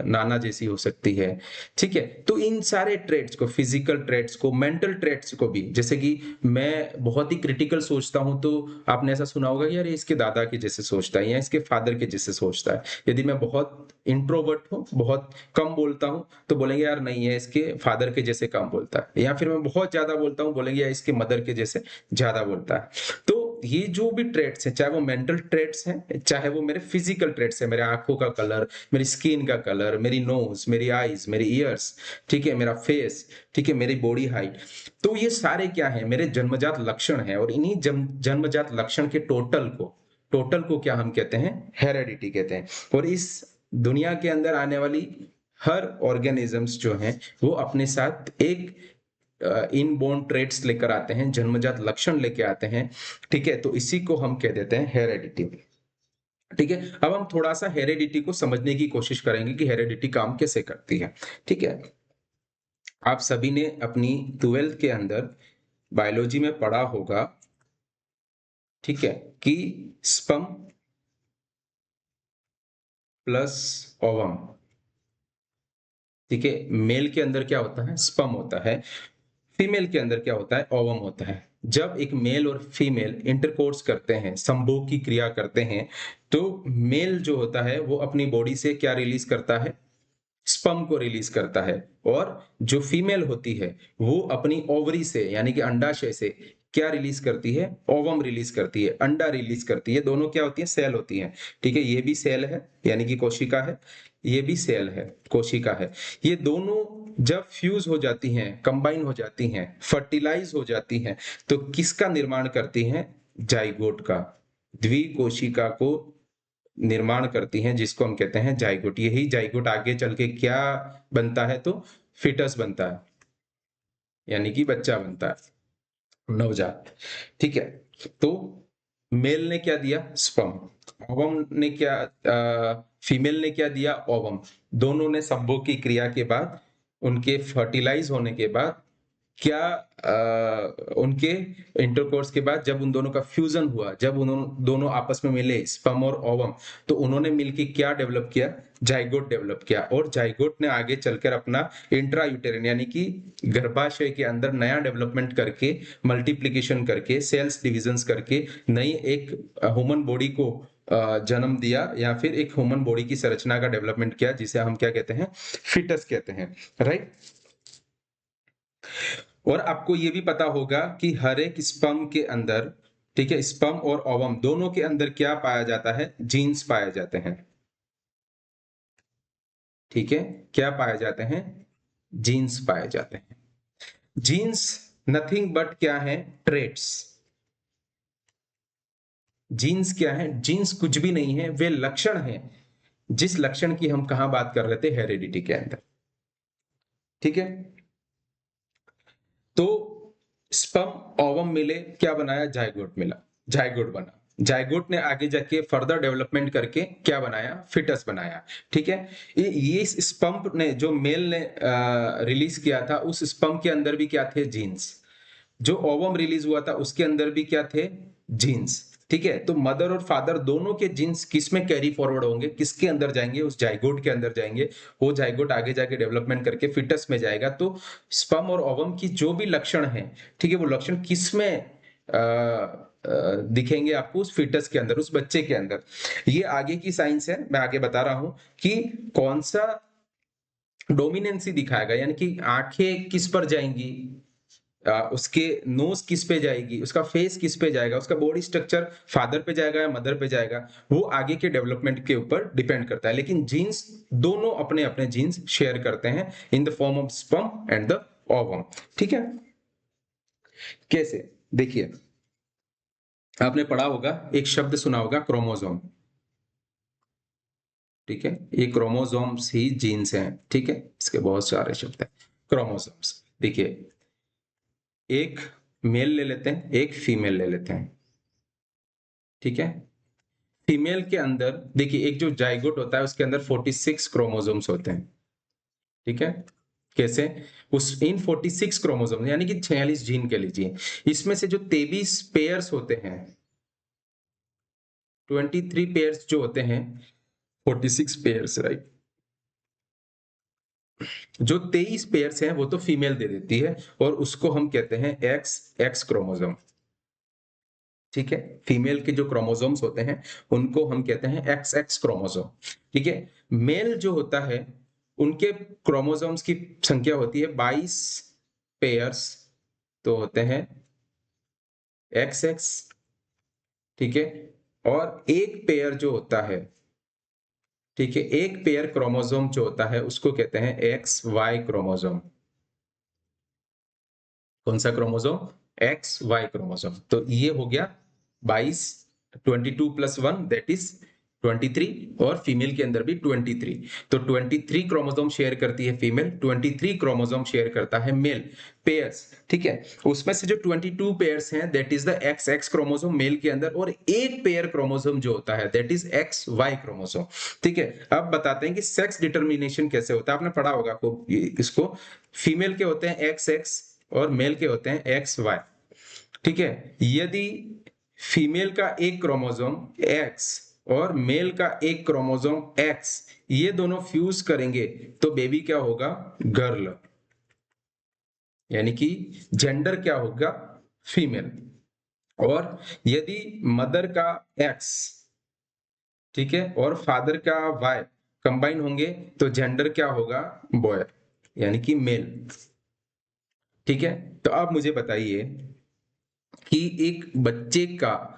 नाना जैसी हो सकती है। ठीक है। तो इन सारे ट्रेट्स को, फिजिकल ट्रेट्स को, मेंटल ट्रेट्स को भी, जैसे कि मैं बहुत ही क्रिटिकल सोचता हूं, तो आपने ऐसा सुना होगा कि यार ये इसके दादा के जैसे सोचता है या इसके फादर के जैसे सोचता है। यदि मैं बहुत इंट्रोवर्ट हूँ, बहुत कम बोलता हूँ, तो बोलेंगे यार नहीं है इसके फादर के जैसे कम बोलता है। या फिर मैं बहुत ज्यादा बोलता हूँ, बोलेंगे यार इसके मदर के जैसे ज्यादा बोलता है। तो ये जो भी ट्रेट्स हैं, चाहे वो मेंटल ट्रेट्स हैं, चाहे वो मेरे फिजिकल ट्रेट्स हैं, मेरे आंखों का कलर, मेरी स्किन का कलर, मेरी नोज, मेरी आईज, मेरी ईयर्स, ठीक है, मेरा फेस, ठीक है, मेरी बॉडी हाइट, तो ये सारे क्या है? मेरे जन्मजात लक्षण है। और इन्हीं जन्मजात लक्षण के टोटल को क्या हम कहते हैं? हेरेडिटी कहते हैं। और इस दुनिया के अंदर आने वाली हर ऑर्गेनिजम्स जो हैं, वो अपने साथ एक इनबोर्न ट्रेट्स लेकर आते हैं, जन्मजात लक्षण लेके आते हैं। ठीक है। तो इसी को हम कह देते हैं हेरेडिटी। ठीक है। अब हम थोड़ा सा हेरेडिटी को समझने की कोशिश करेंगे कि हेरेडिटी काम कैसे करती है। ठीक है। आप सभी ने अपनी 12th के अंदर बायोलॉजी में पढ़ा होगा, ठीक है, कि स्पर्म प्लस ओवम। ठीक है। मेल के अंदर क्या होता है? स्पर्म होता है। फीमेल के अंदर क्या होता है? ओवम होता है। जब एक मेल और फीमेल इंटरकोर्स करते हैं, संभोग की क्रिया करते हैं, तो मेल जो होता है वो अपनी बॉडी से क्या रिलीज करता है? स्पर्म को रिलीज करता है। और जो फीमेल होती है वो अपनी ओवरी से, यानी कि अंडाशय से क्या रिलीज करती है? ओवम रिलीज करती है, अंडा रिलीज करती है। दोनों क्या होती है? सेल होती हैं। ठीक है। ये भी सेल है, यानी कि कोशिका है, ये भी सेल है, कोशिका है। ये दोनों जब फ्यूज हो जाती हैं, कंबाइन हो जाती हैं, फर्टिलाइज हो जाती हैं, तो किसका निर्माण करती हैं? जाइगोट का, द्विकोशिका को निर्माण करती हैं, जिसको हम कहते हैं जाइगोट। यही जाइगोट आगे चल के क्या बनता है? तो फिटस बनता है, यानी कि बच्चा बनता है, नवजात। ठीक है। तो मेल ने क्या दिया? स्पर्म। ओवम ने क्या, फीमेल ने क्या दिया? ओवम। दोनों ने संभोग की क्रिया के बाद, उनके फर्टिलाइज होने के बाद, क्या उनके इंटरकोर्स के बाद, जब उन दोनों का फ्यूजन हुआ, जब उन्होंने दोनों आपस में मिले, स्पर्म और ओवम, तो उन्होंने मिलकर क्या डेवलप किया? जाइगोट डेवलप किया। और जाइगोट ने आगे चलकर अपना इंट्रा यूटेरिन, यानी कि गर्भाशय के अंदर नया डेवलपमेंट करके, मल्टीप्लीकेशन करके, सेल्स डिविजन्स करके नई एक ह्यूमन बॉडी को जन्म दिया, या फिर एक ह्यूमन बॉडी की संरचना का डेवलपमेंट किया, जिसे हम क्या कहते हैं? फिटस कहते हैं। राइट। और आपको ये भी पता होगा कि हर एक स्पर्म के अंदर, ठीक है, स्पर्म और ओवम दोनों के अंदर क्या पाया जाता है? जीन्स पाए जाते हैं। ठीक है, क्या पाए जाते हैं? जीन्स पाए जाते हैं। जीन्स नथिंग बट क्या है? ट्रेट्स। जीन्स क्या है? जीन्स कुछ भी नहीं है, वे लक्षण हैं, जिस लक्षण की हम कहां बात कर रहे थे? हेरिडिटी के अंदर। ठीक है, तो स्पर्म ओवम मिले, क्या बनाया? जाइगोट मिला, जाइगोट बना। जाइगोट ने आगे जाके फर्दर डेवलपमेंट करके क्या बनाया? फिटस बनाया। ठीक है, ये स्पर्म ने, जो मेल ने रिलीज किया था, उस स्पर्म के अंदर भी क्या थे? जीन्स। जो ओवम रिलीज हुआ था उसके अंदर भी क्या थे? जीन्स। ठीक है, तो मदर और फादर दोनों के जीन्स किस में कैरी फॉरवर्ड होंगे? किसके अंदर जाएंगे? उस जाइगोट के अंदर जाएंगे। वो जाइगोट आगे जाके डेवलपमेंट करके फिटस में जाएगा। तो स्पर्म और ओवम की जो भी लक्षण है, ठीक है, वो लक्षण किस में दिखेंगे आपको? उस फिटस के अंदर, उस बच्चे के अंदर। ये आगे की साइंस है, मैं आगे बता रहा हूं कि कौन सा डोमिनेंसी दिखाएगा, यानी कि आंखें किस पर जाएंगी, उसके नोज किस पे जाएगी, उसका फेस किस पे जाएगा, उसका बॉडी स्ट्रक्चर फादर पे जाएगा या मदर पे जाएगा, वो आगे के डेवलपमेंट के ऊपर डिपेंड करता है। लेकिन जीन्स, दोनों अपने अपने जीन्स शेयर करते हैं in the form of sperm and the ovum. ठीक है, कैसे? देखिए, आपने पढ़ा होगा, एक शब्द सुना होगा, क्रोमोसोम। ठीक है, ये क्रोमोसोम्स ही जीन्स हैं। ठीक है, इसके बहुत सारे शब्द हैं क्रोमोसोम्स। देखिए, एक मेल ले लेते हैं, एक फीमेल ले लेते हैं। ठीक है, फीमेल के अंदर देखिए, एक जो जाइगोट होता है उसके अंदर 46 क्रोमोसोम्स होते हैं। ठीक है, कैसे? उस इन 46 क्रोमोसोम यानी कि 46 जीन के लीजिए, इसमें से जो 23 पेयर्स होते हैं, 23 पेयर्स जो होते हैं, 46 पेयर्स, राइट, जो 23 पेयर्स हैं वो तो फीमेल दे देती है, और उसको हम कहते हैं एक्स एक्स क्रोमोसोम। ठीक है, फीमेल के जो क्रोमोसोम्स होते हैं उनको हम कहते हैं एक्स एक्स क्रोमोसोम। ठीक है, मेल जो होता है, उनके क्रोमोसोम्स की संख्या होती है 22 पेयर्स, तो होते हैं एक्स एक्स। ठीक है, और एक पेयर जो होता है, ठीक है, एक पेयर क्रोमोसोम जो होता है उसको कहते हैं एक्स वाई क्रोमोसोम। कौन सा क्रोमोसोम? X Y chromosome. तो ये हो गया 22, 22 प्लस 1 दैट इज 23, और फीमेल के अंदर भी 23। तो 23 क्रोमोसोम शेयर करती है फीमेल, 23 क्रोमोसोम शेयर करता है मेल, पेयर्स। ठीक है, उसमें से जो 22 पेयर्स हैं that is the X X chromosome male के अंदर, और एक पेयर क्रोमोसोम जो होता है that is X Y chromosome. ठीक है, अब बताते हैं कि सेक्स डिटर्मिनेशन कैसे होता है। आपने पढ़ा होगा को इसको, फीमेल के होते हैं एक्स एक्स और मेल के होते हैं एक्स वाई। ठीक है, यदि फीमेल का एक क्रोमोसोम एक्स और मेल का एक क्रोमोसोम एक्स, ये दोनों फ्यूज करेंगे तो बेबी क्या होगा? गर्ल, यानी कि जेंडर क्या होगा? फीमेल। और यदि मदर का एक्स, ठीक है, और फादर का वाई कंबाइन होंगे तो जेंडर क्या होगा? बॉय, यानी कि मेल। ठीक है, तो आप मुझे बताइए कि एक बच्चे का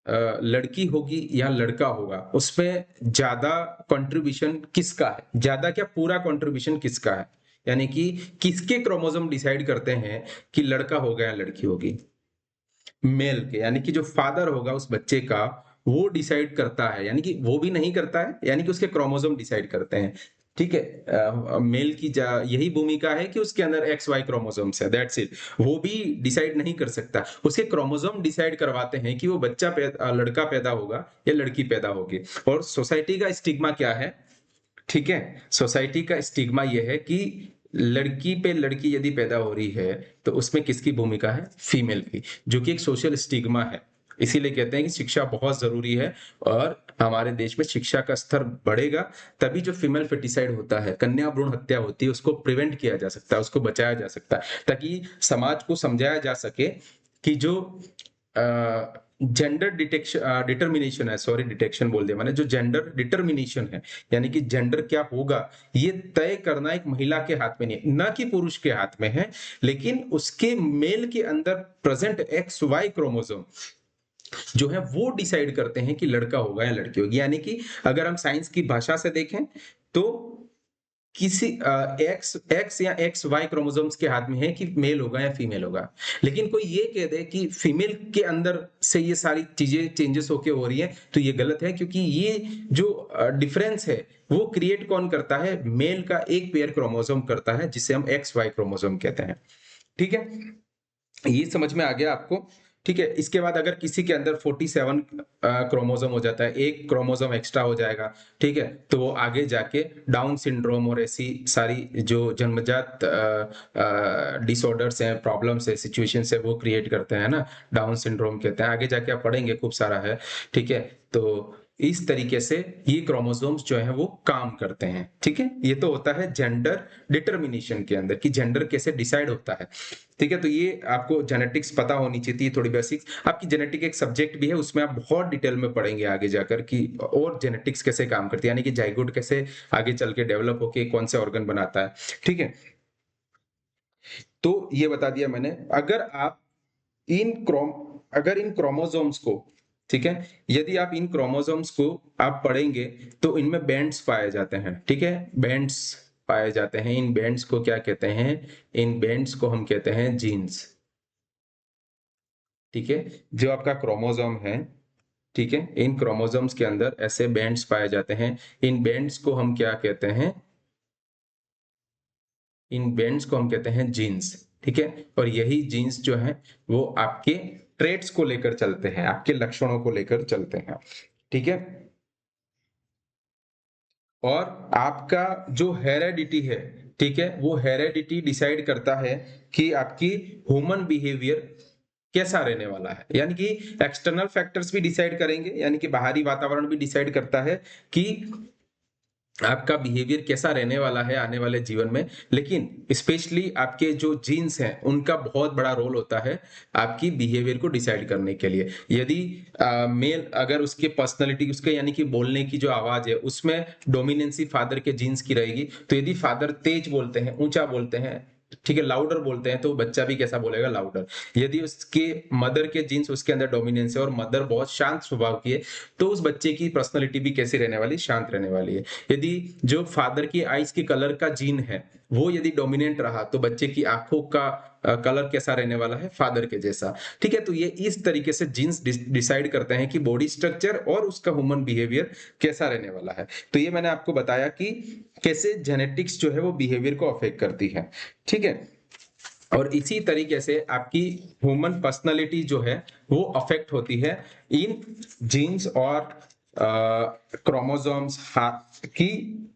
लड़की होगी या लड़का होगा, उसमें ज्यादा कंट्रीब्यूशन किसका है? ज्यादा क्या, पूरा कंट्रीब्यूशन किसका है? यानी कि किसके क्रोमोसोम डिसाइड करते हैं कि लड़का होगा या लड़की होगी? मेल के, यानी कि जो फादर होगा उस बच्चे का, वो डिसाइड करता है, यानी कि वो भी नहीं करता है, यानी कि उसके क्रोमोसोम डिसाइड करते हैं। ठीक है, मेल की यही भूमिका है कि उसके अंदर एक्स वाई क्रोमोसोम्स है, दैट्स इट। वो भी डिसाइड नहीं कर सकता, उसके क्रोमोसोम डिसाइड करवाते हैं कि वो बच्चा लड़का पैदा होगा या लड़की पैदा होगी। और सोसाइटी का स्टिग्मा क्या है? ठीक है, सोसाइटी का स्टिग्मा यह है कि लड़की पे लड़की यदि पैदा हो रही है तो उसमें किसकी भूमिका है? फीमेल की, जो कि एक सोशल स्टिग्मा है। इसीलिए कहते हैं कि शिक्षा बहुत जरूरी है, और हमारे देश में शिक्षा का स्तर बढ़ेगा तभी जो फीमेल फेटिसाइड होता है, कन्या भ्रूण हत्या होती है, उसको प्रिवेंट किया जा सकता है, उसको बचाया जा सकता है, ताकि समाज को समझाया जा सके कि जो जेंडर डिटेक्शन डिटर्मिनेशन है, सॉरी डिटेक्शन बोल दिया मैंने, जो जेंडर डिटर्मिनेशन है, यानी कि जेंडर क्या होगा, ये तय करना एक महिला के हाथ में नहीं है, न कि पुरुष के हाथ में है, लेकिन उसके मेल के अंदर प्रेजेंट एक्स वाई क्रोमोसोम जो है वो डिसाइड करते हैं कि लड़का होगा या लड़की होगी। यानी कि अगर हम साइंस की भाषा से देखें तो किसी एक्स या एक्स वाई क्रोमोसोम्स के हाथ में है कि मेल होगा या फीमेल होगा। लेकिन कोई ये कह दे कि फीमेल के अंदर से ये सारी चीजें चेंजेस होके हो रही है, तो ये गलत है, क्योंकि ये जो डिफरेंस है वो क्रिएट कौन करता है? मेल का एक पेयर क्रोमोसोम करता है, जिसे हम एक्स वाई क्रोमोसोम कहते हैं। ठीक है, ये समझ में आ गया आपको? ठीक है, इसके बाद अगर किसी के अंदर 47 क्रोमोसोम हो जाता है, एक क्रोमोसोम एक्स्ट्रा हो जाएगा, ठीक है, तो वो आगे जाके डाउन सिंड्रोम और ऐसी सारी जो जन्मजात डिसऑर्डर्स हैं, प्रॉब्लम्स है, सिचुएशंस है, वो क्रिएट करते हैं ना, डाउन सिंड्रोम कहते हैं। आगे जाके आप पढ़ेंगे, खूब सारा है। ठीक है, तो इस तरीके से ये क्रोमोसोम्स जो है वो काम करते हैं। ठीक है, ये तो होता है जेंडर डिटर्मिनेशन के अंदर, कि जेंडर कैसे डिसाइड होता है। ठीक है, तो ये आपको जेनेटिक्स पता होनी चाहिए, थोड़ी बेसिक्स। आपकी जेनेटिक एक सब्जेक्ट भी है, उसमें आप बहुत डिटेल में पढ़ेंगे आगे जाकर कि और जेनेटिक्स कैसे काम करती है, यानी कि जाइगोट कैसे आगे चल के डेवलप होके कौन से ऑर्गन बनाता है। ठीक है, तो ये बता दिया मैंने। इन क्रोम अगर इन क्रोमोसोम्स को, ठीक है, यदि आप इन क्रोमोसोम्स को आप पढ़ेंगे, तो इनमें बैंड्स पाए जाते हैं। ठीक है, बैंड्स पाए जाते हैं। इन बैंड्स को क्या कहते हैं? इन बैंड्स को हम कहते हैं जीन्स। ठीक है, जो आपका क्रोमोसोम है, ठीक है, इन क्रोमोसोम्स के अंदर ऐसे बैंड्स पाए जाते हैं। इन बैंड्स को हम क्या कहते हैं? इन बैंड्स को हम कहते हैं जीन्स। ठीक है, और यही जीन्स जो है वो आपके ट्रेट्स को लेकर चलते हैं, आपके लक्षणों को लेकर चलते हैं। ठीक है, और आपका जो हेरेडिटी है, ठीक है, वो हेरेडिटी डिसाइड करता है कि आपकी ह्यूमन बिहेवियर कैसा रहने वाला है। यानी कि एक्सटर्नल फैक्टर्स भी डिसाइड करेंगे, यानी कि बाहरी वातावरण भी डिसाइड करता है कि आपका बिहेवियर कैसा रहने वाला है आने वाले जीवन में। लेकिन स्पेशली आपके जो जीन्स हैं, उनका बहुत बड़ा रोल होता है आपकी बिहेवियर को डिसाइड करने के लिए। यदि मेल अगर उसके पर्सनालिटी, उसके यानी कि बोलने की जो आवाज है, उसमें डोमिनेंसी फादर के जीन्स की रहेगी, तो यदि फादर तेज बोलते हैं, ऊंचा बोलते हैं, ठीक है, लाउडर बोलते हैं, तो बच्चा भी कैसा बोलेगा? लाउडर। यदि उसके मदर के जीन्स उसके अंदर डोमिनेंस है और मदर बहुत शांत स्वभाव की है, तो उस बच्चे की पर्सनालिटी भी कैसी रहने वाली? शांत रहने वाली है। यदि जो फादर की आईज की कलर का जीन है वो यदि डोमिनेंट रहा, तो बच्चे की आंखों का कलर कैसा रहने वाला है? फादर के जैसा। ठीक है, तो ये इस तरीके से जीन्स डिसाइड करते हैं कि बॉडी स्ट्रक्चर और उसका ह्यूमन बिहेवियर कैसा रहने वाला है। तो ये मैंने आपको बताया कि कैसे जेनेटिक्स जो है वो बिहेवियर को अफेक्ट करती है। ठीक है, और इसी तरीके से आपकी ह्यूमन पर्सनालिटी जो है वो अफेक्ट होती है इन जीन्स और क्रोमोसोम्स की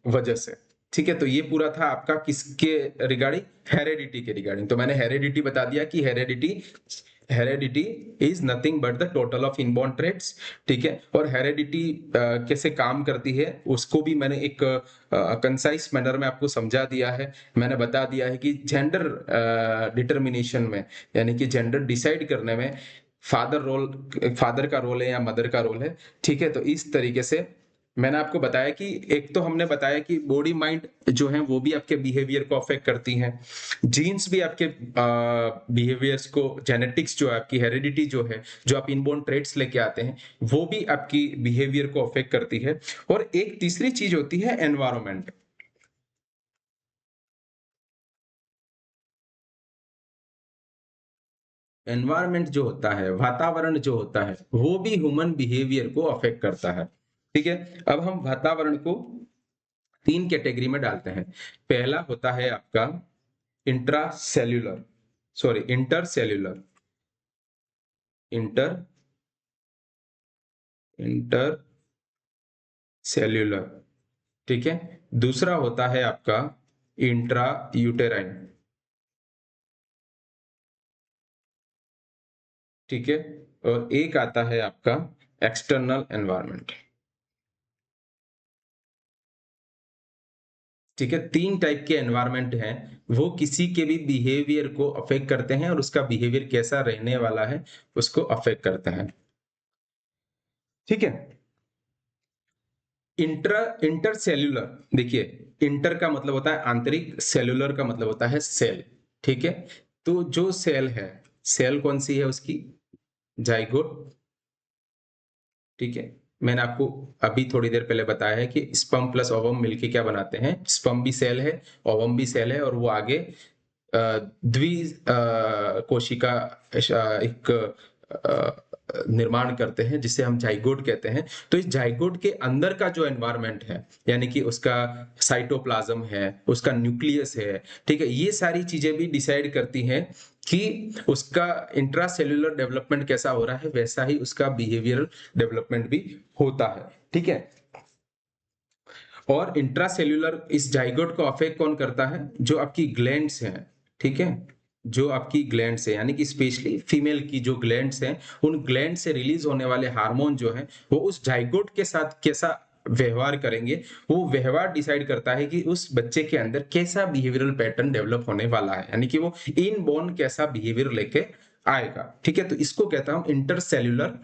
वजह से। ठीक है, तो ये पूरा था आपका किसके रिगार्डिंग? हेरेडिटी के रिगार्डिंग। तो मैंने हेरेडिटी बता दिया कि heredity is nothing but the total of inborn traits. ठीक है, और हेरेडिटी कैसे काम करती है उसको भी मैंने एक कंसाइज मैनर में आपको समझा दिया है। मैंने बता दिया है कि जेंडर डिटर्मिनेशन में, यानी कि जेंडर डिसाइड करने में फादर का रोल है या मदर का रोल है। ठीक है, तो इस तरीके से मैंने आपको बताया कि एक तो हमने बताया कि बॉडी माइंड जो है वो भी आपके बिहेवियर को अफेक्ट करती हैं। जीन्स भी आपके बिहेवियर्स को, जेनेटिक्स जो है आपकी हेरिडिटी जो है, जो आप इनबोर्न ट्रेट्स लेके आते हैं, वो भी आपकी बिहेवियर को अफेक्ट करती है। और एक तीसरी चीज होती है एनवायरमेंट। एनवायरमेंट जो होता है, वातावरण जो होता है, वो भी ह्यूमन बिहेवियर को अफेक्ट करता है। ठीक है, अब हम वातावरण को तीन कैटेगरी में डालते हैं। पहला होता है आपका intra cellular, sorry inter cellular, inter inter cellular. ठीक है, दूसरा होता है आपका इंट्रा यूटेराइन। ठीक है, और एक आता है आपका एक्सटर्नल एनवायरनमेंट। ठीक है, तीन टाइप के एनवायरनमेंट हैं, वो किसी के भी बिहेवियर को अफेक्ट करते हैं और उसका बिहेवियर कैसा रहने वाला है उसको अफेक्ट करते हैं। ठीक है, इंटर सेल्यूलर, देखिए, इंटर का मतलब होता है आंतरिक, सेल्यूलर का मतलब होता है सेल। ठीक है, तो जो सेल है, सेल कौन सी है उसकी? जाइगोट। ठीक है, मैंने आपको अभी थोड़ी देर पहले बताया है कि स्पर्म प्लस ओवम मिलके क्या बनाते हैं, स्पर्म भी सेल है, ओवम भी सेल है, और वो आगे द्वि कोशिका एक निर्माण करते हैं जिसे हम जाइगोट कहते हैं। तो इस जाइगोट के अंदर का जो एनवायरनमेंट है, यानी कि उसका साइटोप्लाज्म है, उसका न्यूक्लियस है, ठीक है, ये सारी चीजें भी डिसाइड करती हैं कि उसका इंट्रासेल्युलर डेवलपमेंट कैसा हो रहा है, वैसा ही उसका बिहेवियरल डेवलपमेंट भी होता है, ठीक है। और इंट्रासेल्युलर इस जाइगोट को अफेक्ट कौन करता है, जो आपकी ग्लैंड्स हैं, ठीक है, जो आपकी ग्लैंड्स है, यानी कि स्पेशली फीमेल की जो ग्लैंड्स हैं, उन ग्लैंड से रिलीज होने वाले हार्मोन जो है वो उस जाइगोट के साथ कैसा व्यवहार करेंगे, वो व्यवहार डिसाइड करता है कि उस बच्चे के अंदर कैसा बिहेवियरल पैटर्न डेवलप होने वाला है, यानी कि वो इनबॉर्न कैसा बिहेवियर लेके आएगा, ठीक है। तो इसको कहता हूं इंटरसेल्युलर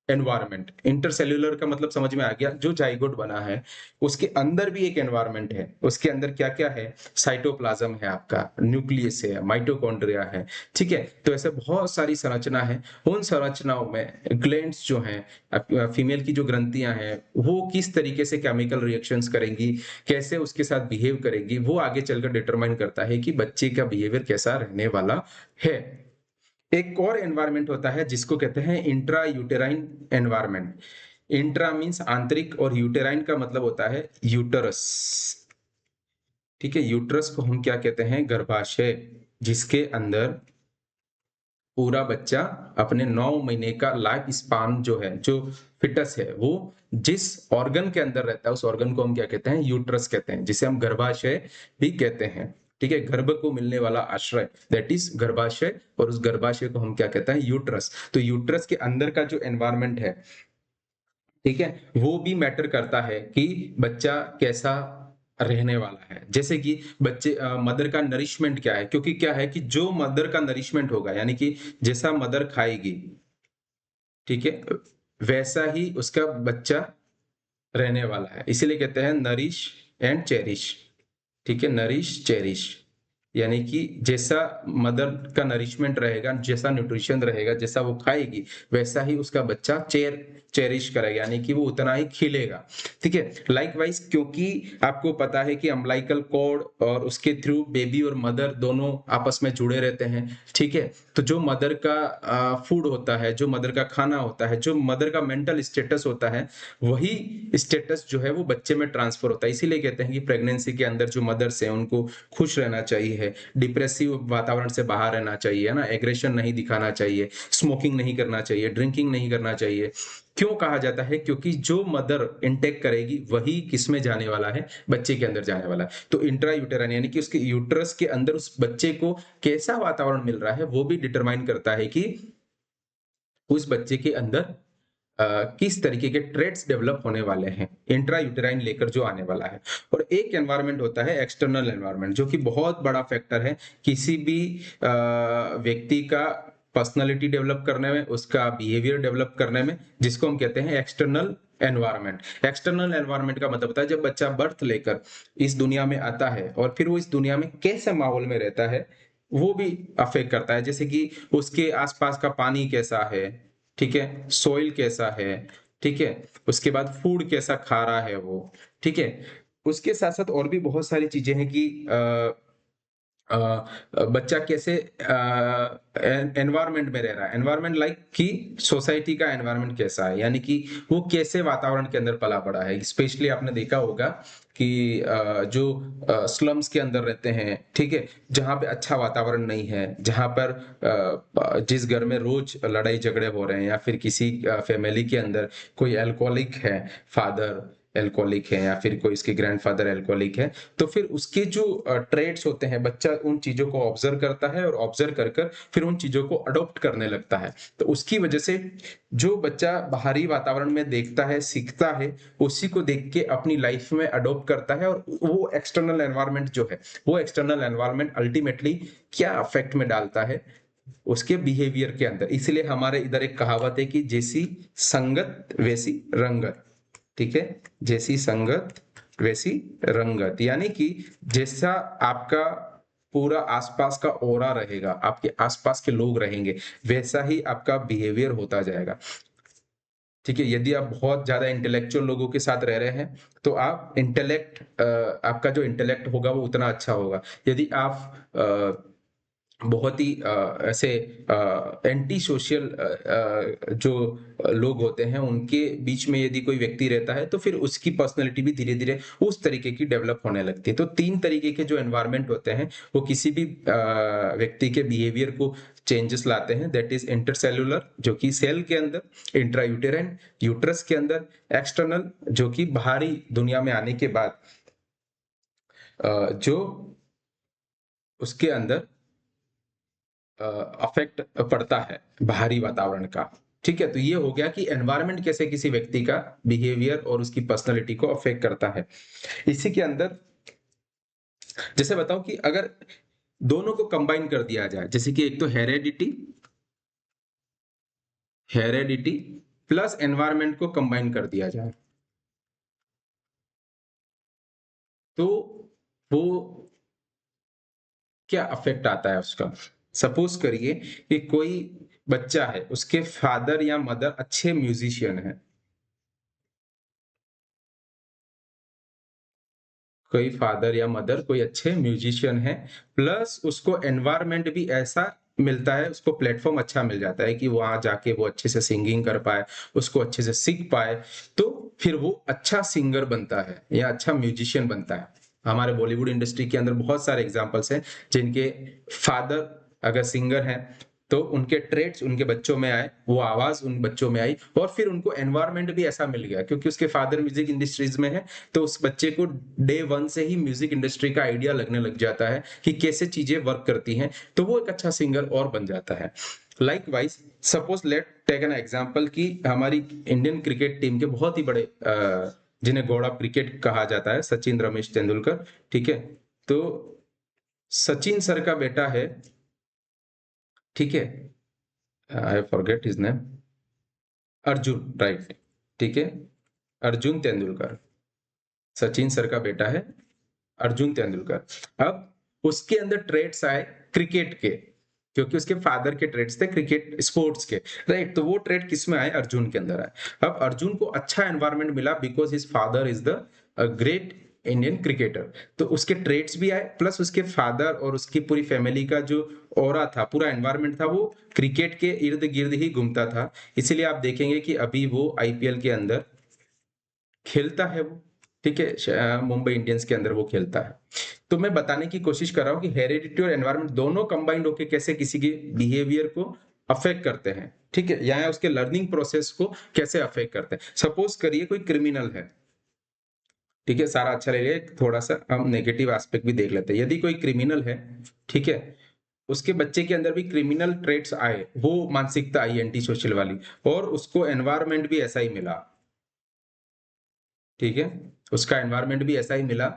एनवायरनमेंट। इंटरसेल्यूलर का मतलब समझ में आ गया, जो जाइगोट बना है उसके अंदर भी एक एनवायरनमेंट है, उसके अंदर क्या क्या है, साइटोप्लाज्म है, आपका न्यूक्लियस है, माइटोकॉन्ड्रिया है, ठीक है। तो ऐसे बहुत सारी संरचना है, उन संरचनाओं में ग्लैंड्स जो हैं, फीमेल की जो ग्रंथियां हैं, वो किस तरीके से केमिकल रिएक्शंस करेंगी, कैसे उसके साथ बिहेव करेंगी, वो आगे चलकर डिटरमाइन करता है कि बच्चे का बिहेवियर कैसा रहने वाला है। एक और एनवायरनमेंट होता है जिसको कहते हैं intra uterine environment. Intra means आंतरिक, और यूटेराइन का मतलब होता है यूटरस, ठीक है। यूटरस को हम क्या कहते हैं, गर्भाशय, जिसके अंदर पूरा बच्चा अपने 9 महीने का लाइफ स्पान जो है, जो फिटस है, वो जिस ऑर्गन के अंदर रहता है उस ऑर्गन को हम क्या कहते हैं, यूट्रस कहते हैं, जिसे हम गर्भाशय भी कहते हैं, ठीक है। गर्भ को मिलने वाला आश्रय, दैट इज गर्भाशय, और उस गर्भाशय को हम क्या कहते हैं, यूट्रस। तो यूट्रस के अंदर का जो एनवायरनमेंट है, ठीक है, वो भी मैटर करता है कि बच्चा कैसा रहने वाला है। जैसे कि बच्चे मदर का नरिशमेंट क्या है, क्योंकि क्या है कि जो मदर का नरिशमेंट होगा, यानी कि जैसा मदर खाएगी, ठीक है, वैसा ही उसका बच्चा रहने वाला है। इसीलिए कहते हैं नरिश एंड चेरिश, ठीक है, नरिश चेरिश, यानी कि जैसा मदर का नरिशमेंट रहेगा, जैसा न्यूट्रिशन रहेगा, जैसा वो खाएगी, वैसा ही उसका बच्चा चेरिश करेगा, यानी कि वो उतना ही खिलेगा, ठीक है। लाइकवाइज, क्योंकि आपको पता है कि अम्बिलिकल कॉर्ड और उसके थ्रू बेबी और मदर दोनों आपस में जुड़े रहते हैं, ठीक है। तो जो मदर का फूड होता है, जो मदर का खाना होता है, जो मदर का मेंटल स्टेटस होता है, वही स्टेटस जो है वो बच्चे में ट्रांसफर होता है। इसीलिए कहते हैं कि प्रेगनेंसी के अंदर जो मदर्स है उनको खुश रहना चाहिए, डिप्रेसिव वातावरण से बाहर रहना चाहिए, है ना, एग्रेशन नहीं दिखाना चाहिए, स्मोकिंग नहीं करना चाहिए, ड्रिंकिंग नहीं करना चाहिए। क्यों कहा जाता है, क्योंकि जो मदर इंटेक करेगी वही किसमें जाने वाला है, बच्चे के अंदर जाने वाला है। तो इंट्रा यूटेराइन, यानी कि उसके यूट्रस के अंदर उस बच्चे को कैसा वातावरण मिल रहा है, वो भी डिटरमाइन करता है कि उस बच्चे के अंदर किस तरीके के ट्रेड्स डेवलप होने वाले हैं, इंट्रा यूटेराइन लेकर जो आने वाला है। और एक एनवायरनमेंट होता है एक्सटर्नल एनवायरनमेंट, जो कि बहुत बड़ा फैक्टर है किसी भी व्यक्ति का पर्सनालिटी डेवलप करने में, उसका बिहेवियर डेवलप करने में, जिसको हम कहते हैं एक्सटर्नल एनवायरनमेंट। एक्सटर्नल एनवायरनमेंट का मतलब होता है जब बच्चा बर्थ लेकर इस दुनिया में आता है और फिर वो इस दुनिया में कैसे माहौल में रहता है, वो भी अफेक्ट करता है। जैसे कि उसके आसपास का पानी कैसा है, ठीक है, सॉइल कैसा है, ठीक है, उसके बाद फूड कैसा खा रहा है वो, ठीक है। उसके साथ साथ और भी बहुत सारी चीजें हैं कि बच्चा कैसे एनवायरनमेंट में रह रहा है, एनवायरनमेंट लाइक कि सोसाइटी का एनवायरनमेंट कैसा है, यानी कि वो कैसे वातावरण के अंदर पला बड़ा है। स्पेशली आपने देखा होगा कि जो स्लम्स के अंदर रहते हैं, ठीक है, जहाँ पे अच्छा वातावरण नहीं है, जहाँ पर जिस घर में रोज लड़ाई झगड़े हो रहे हैं, या फिर किसी फैमिली के अंदर कोई अल्कोहलिक है, फादर एल्कोहलिक है, या फिर कोई इसके ग्रैंडफादर एल्कोहलिक है, तो फिर उसके जो ट्रेड्स होते हैं, बच्चा उन चीजों को ऑब्जर्व करता है, और ऑब्जर्व कर कर फिर उन चीजों को अडॉप्ट करने लगता है। तो उसकी वजह से जो बच्चा बाहरी वातावरण में देखता है, सीखता है, उसी को देख के अपनी लाइफ में अडॉप्ट करता है, और वो एक्सटर्नल एनवायरनमेंट जो है, वो एक्सटर्नल एनवायरनमेंट अल्टीमेटली क्या अफेक्ट में डालता है उसके बिहेवियर के अंदर। इसलिए हमारे इधर एक कहावत है कि जैसी संगत वैसी रंगत, ठीक है, जैसी संगत वैसी रंगत, यानी कि जैसा आपका पूरा आसपास का ओरा रहेगा, आपके आसपास के लोग रहेंगे, वैसा ही आपका बिहेवियर होता जाएगा, ठीक है? यदि आप बहुत ज़्यादा इंटेलेक्चुअल लोगों के साथ रह रहे हैं, तो आप आपका जो इंटेलेक्ट होगा वो उतना अच्छा होगा। यदि आप बहुत ही ऐसे एंटी सोशल जो लोग होते हैं, उनके बीच में यदि कोई व्यक्ति रहता है, तो फिर उसकी पर्सनैलिटी भी धीरे-धीरे उस तरीके की डेवलप होने लगती है। तो 3 तरीके के जो एनवायरनमेंट होते हैं, वो किसी भी व्यक्ति के बिहेवियर को चेंजेस लाते हैं। दैट इज़ इंटरसेल्युलर, जो कि सेल के अंदर, इंट्रायूटेराइन, यूट्रस के अंदर, एक्सटर्नल, जो कि बाहरी दुनिया में आने के बाद जो उसके अंदर अफेक्ट पड़ता है बाहरी वातावरण का। ठीक है? तो ये हो गया कि एनवायरनमेंट कैसे किसी व्यक्ति का बिहेवियर और उसकी पर्सनैलिटी को अफेक्ट करता है। इसी के अंदर जैसे बताऊँ कि अगर दोनों को कंबाइन कर दिया जाए, जैसे कि एक तो हेरेडिटी प्लस एनवायरनमेंट को कंबाइन कर दिया जाए, तो वो क्या अफेक्ट आता है उसका? सपोज करिए कि कोई बच्चा है, उसके फादर या मदर अच्छे म्यूजिशियन हैं। कोई फादर या मदर कोई अच्छे म्यूजिशियन है, प्लस उसको एनवायरनमेंट भी ऐसा मिलता है, उसको प्लेटफॉर्म अच्छा मिल जाता है कि वहां जाके वो अच्छे से सिंगिंग कर पाए, उसको अच्छे से सीख पाए, तो फिर वो अच्छा सिंगर बनता है या अच्छा म्यूजिशियन बनता है। हमारे बॉलीवुड इंडस्ट्री के अंदर बहुत सारे एग्जाम्पल्स हैं जिनके फादर अगर सिंगर हैं, तो उनके ट्रेड्स उनके बच्चों में आए, वो आवाज उन बच्चों में आई, और फिर उनको एनवायरनमेंट भी ऐसा मिल गया क्योंकि उसके फादर म्यूजिक इंडस्ट्रीज में है, तो उस बच्चे को डे वन से ही म्यूजिक इंडस्ट्री का आइडिया लगने लग जाता है कि कैसे चीजें वर्क करती हैं, तो वो एक अच्छा सिंगर और बन जाता है। Likewise, suppose let take an example कि हमारी इंडियन क्रिकेट टीम के बहुत ही बड़े जिन्हें गॉड ऑफ क्रिकेट कहा जाता है, सचिन रमेश तेंदुलकर। ठीक है? तो सचिन सर का बेटा है, ठीक है, I forget his name, Arjun, right. ठीक है? अर्जुन तेंदुलकर, सचिन सर का बेटा है अर्जुन तेंदुलकर। अब उसके अंदर ट्रेड्स आए क्रिकेट के, क्योंकि उसके फादर के ट्रेड्स थे क्रिकेट स्पोर्ट्स के, राइट? तो वो ट्रेड किस में आए? अर्जुन के अंदर आए। अब अर्जुन को अच्छा एनवायरनमेंट मिला because his father is the great Indian cricketer, तो उसके ट्रेड्स भी आए, प्लस उसके फादर और उसकी पूरी फैमिली का जो ऑरा था, पूरा एनवायरनमेंट था, वो क्रिकेट के इर्द गिर्द ही घूमता था। इसीलिए आप देखेंगे कि अभी वो आईपीएल के अंदर खेलता है वो। ठीक है? मुंबई इंडियंस के अंदर वो खेलता है। तो मैं बताने की कोशिश कर रहा हूँ कि हेरिडिटी और एनवायरनमेंट दोनों कंबाइंड होकर कैसे किसी के बिहेवियर को अफेक्ट करते हैं। ठीक है? या उसके लर्निंग प्रोसेस को कैसे अफेक्ट करते हैं। सपोज करिए कोई क्रिमिनल है, ठीक है, सारा अच्छा ले लिया, थोड़ा सा हम नेगेटिव एस्पेक्ट भी देख लेते हैं। यदि कोई क्रिमिनल है, ठीक है, उसके बच्चे के अंदर भी क्रिमिनल ट्रेट्स आए, वो मानसिकता आई एंटी सोशल वाली, और उसको एनवायरनमेंट भी ऐसा ही मिला, ठीक है, उसका एनवायरनमेंट भी ऐसा ही मिला,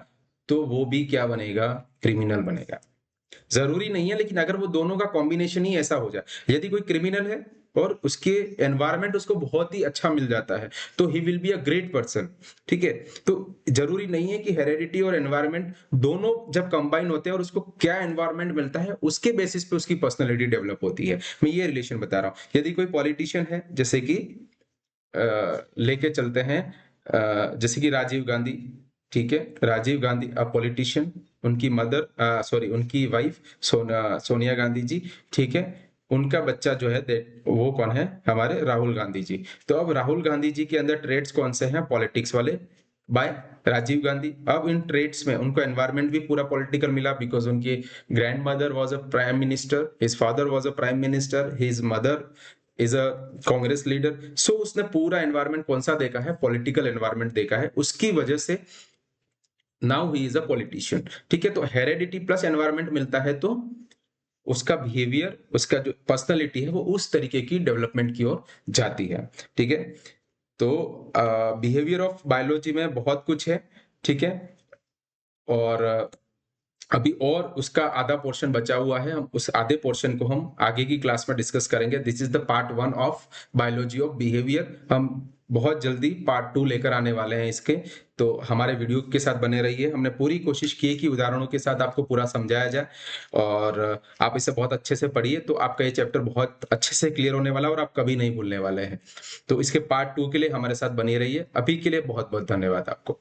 तो वो भी क्या बनेगा? क्रिमिनल बनेगा। जरूरी नहीं है, लेकिन अगर वो दोनों का कॉम्बिनेशन ही ऐसा हो जाए, यदि कोई क्रिमिनल है और उसके एनवायरनमेंट उसको बहुत ही अच्छा मिल जाता है, तो he will be a great person. ठीक है? तो जरूरी नहीं है कि हेरेडिटी और एनवायरनमेंट दोनों जब कंबाइन होते हैं और उसको क्या एनवायरनमेंट मिलता है, उसके बेसिस पे उसकी पर्सनैलिटी डेवलप होती है। मैं ये रिलेशन बता रहा हूँ। यदि कोई पॉलिटिशियन है, जैसे कि लेके चलते हैं जैसे कि राजीव गांधी, ठीक है, राजीव गांधी अ पॉलिटिशियन, उनकी मदर सॉरी उनकी वाइफ सोनिया गांधी जी, ठीक है, उनका बच्चा जो है वो कौन है? हमारे राहुल गांधी जी। तो अब राहुल गांधी जी के अंदर ट्रेड्स कौन से हैं? पॉलिटिक्स वाले, बाय राजीव गांधी। अब इन ट्रेड्स में उनको एनवायरनमेंट भी पूरा पॉलिटिकल मिला, बिकॉज उनकी grand mother was a prime minister, his father was a prime minister, his mother is a Congress leader. So उसने पूरा एनवायरनमेंट कौन सा देखा है? पॉलिटिकल एनवायरनमेंट देखा है, उसकी वजह से now he is a politician. ठीक है? तो हेरेडिटी प्लस एनवायरनमेंट मिलता है, तो उसका बिहेवियर, उसका जो पर्सनैलिटी है, वो उस तरीके की डेवलपमेंट की ओर जाती है। ठीक है? तो बिहेवियर ऑफ बायोलॉजी में बहुत कुछ है। ठीक है? और अभी और उसका आधा पोर्शन बचा हुआ है, हम उस आधे पोर्शन को हम आगे की क्लास में डिस्कस करेंगे। This is the part 1 of biology of behaviour. हम बहुत जल्दी पार्ट 2 लेकर आने वाले हैं इसके, तो हमारे वीडियो के साथ बने रहिए। हमने पूरी कोशिश की है कि उदाहरणों के साथ आपको पूरा समझाया जाए, और आप इसे बहुत अच्छे से पढ़िए, तो आपका ये चैप्टर बहुत अच्छे से क्लियर होने वाला है और आप कभी नहीं भूलने वाले हैं। तो इसके पार्ट 2 के लिए हमारे साथ बने रहिए। अभी के लिए बहुत-बहुत धन्यवाद आपको।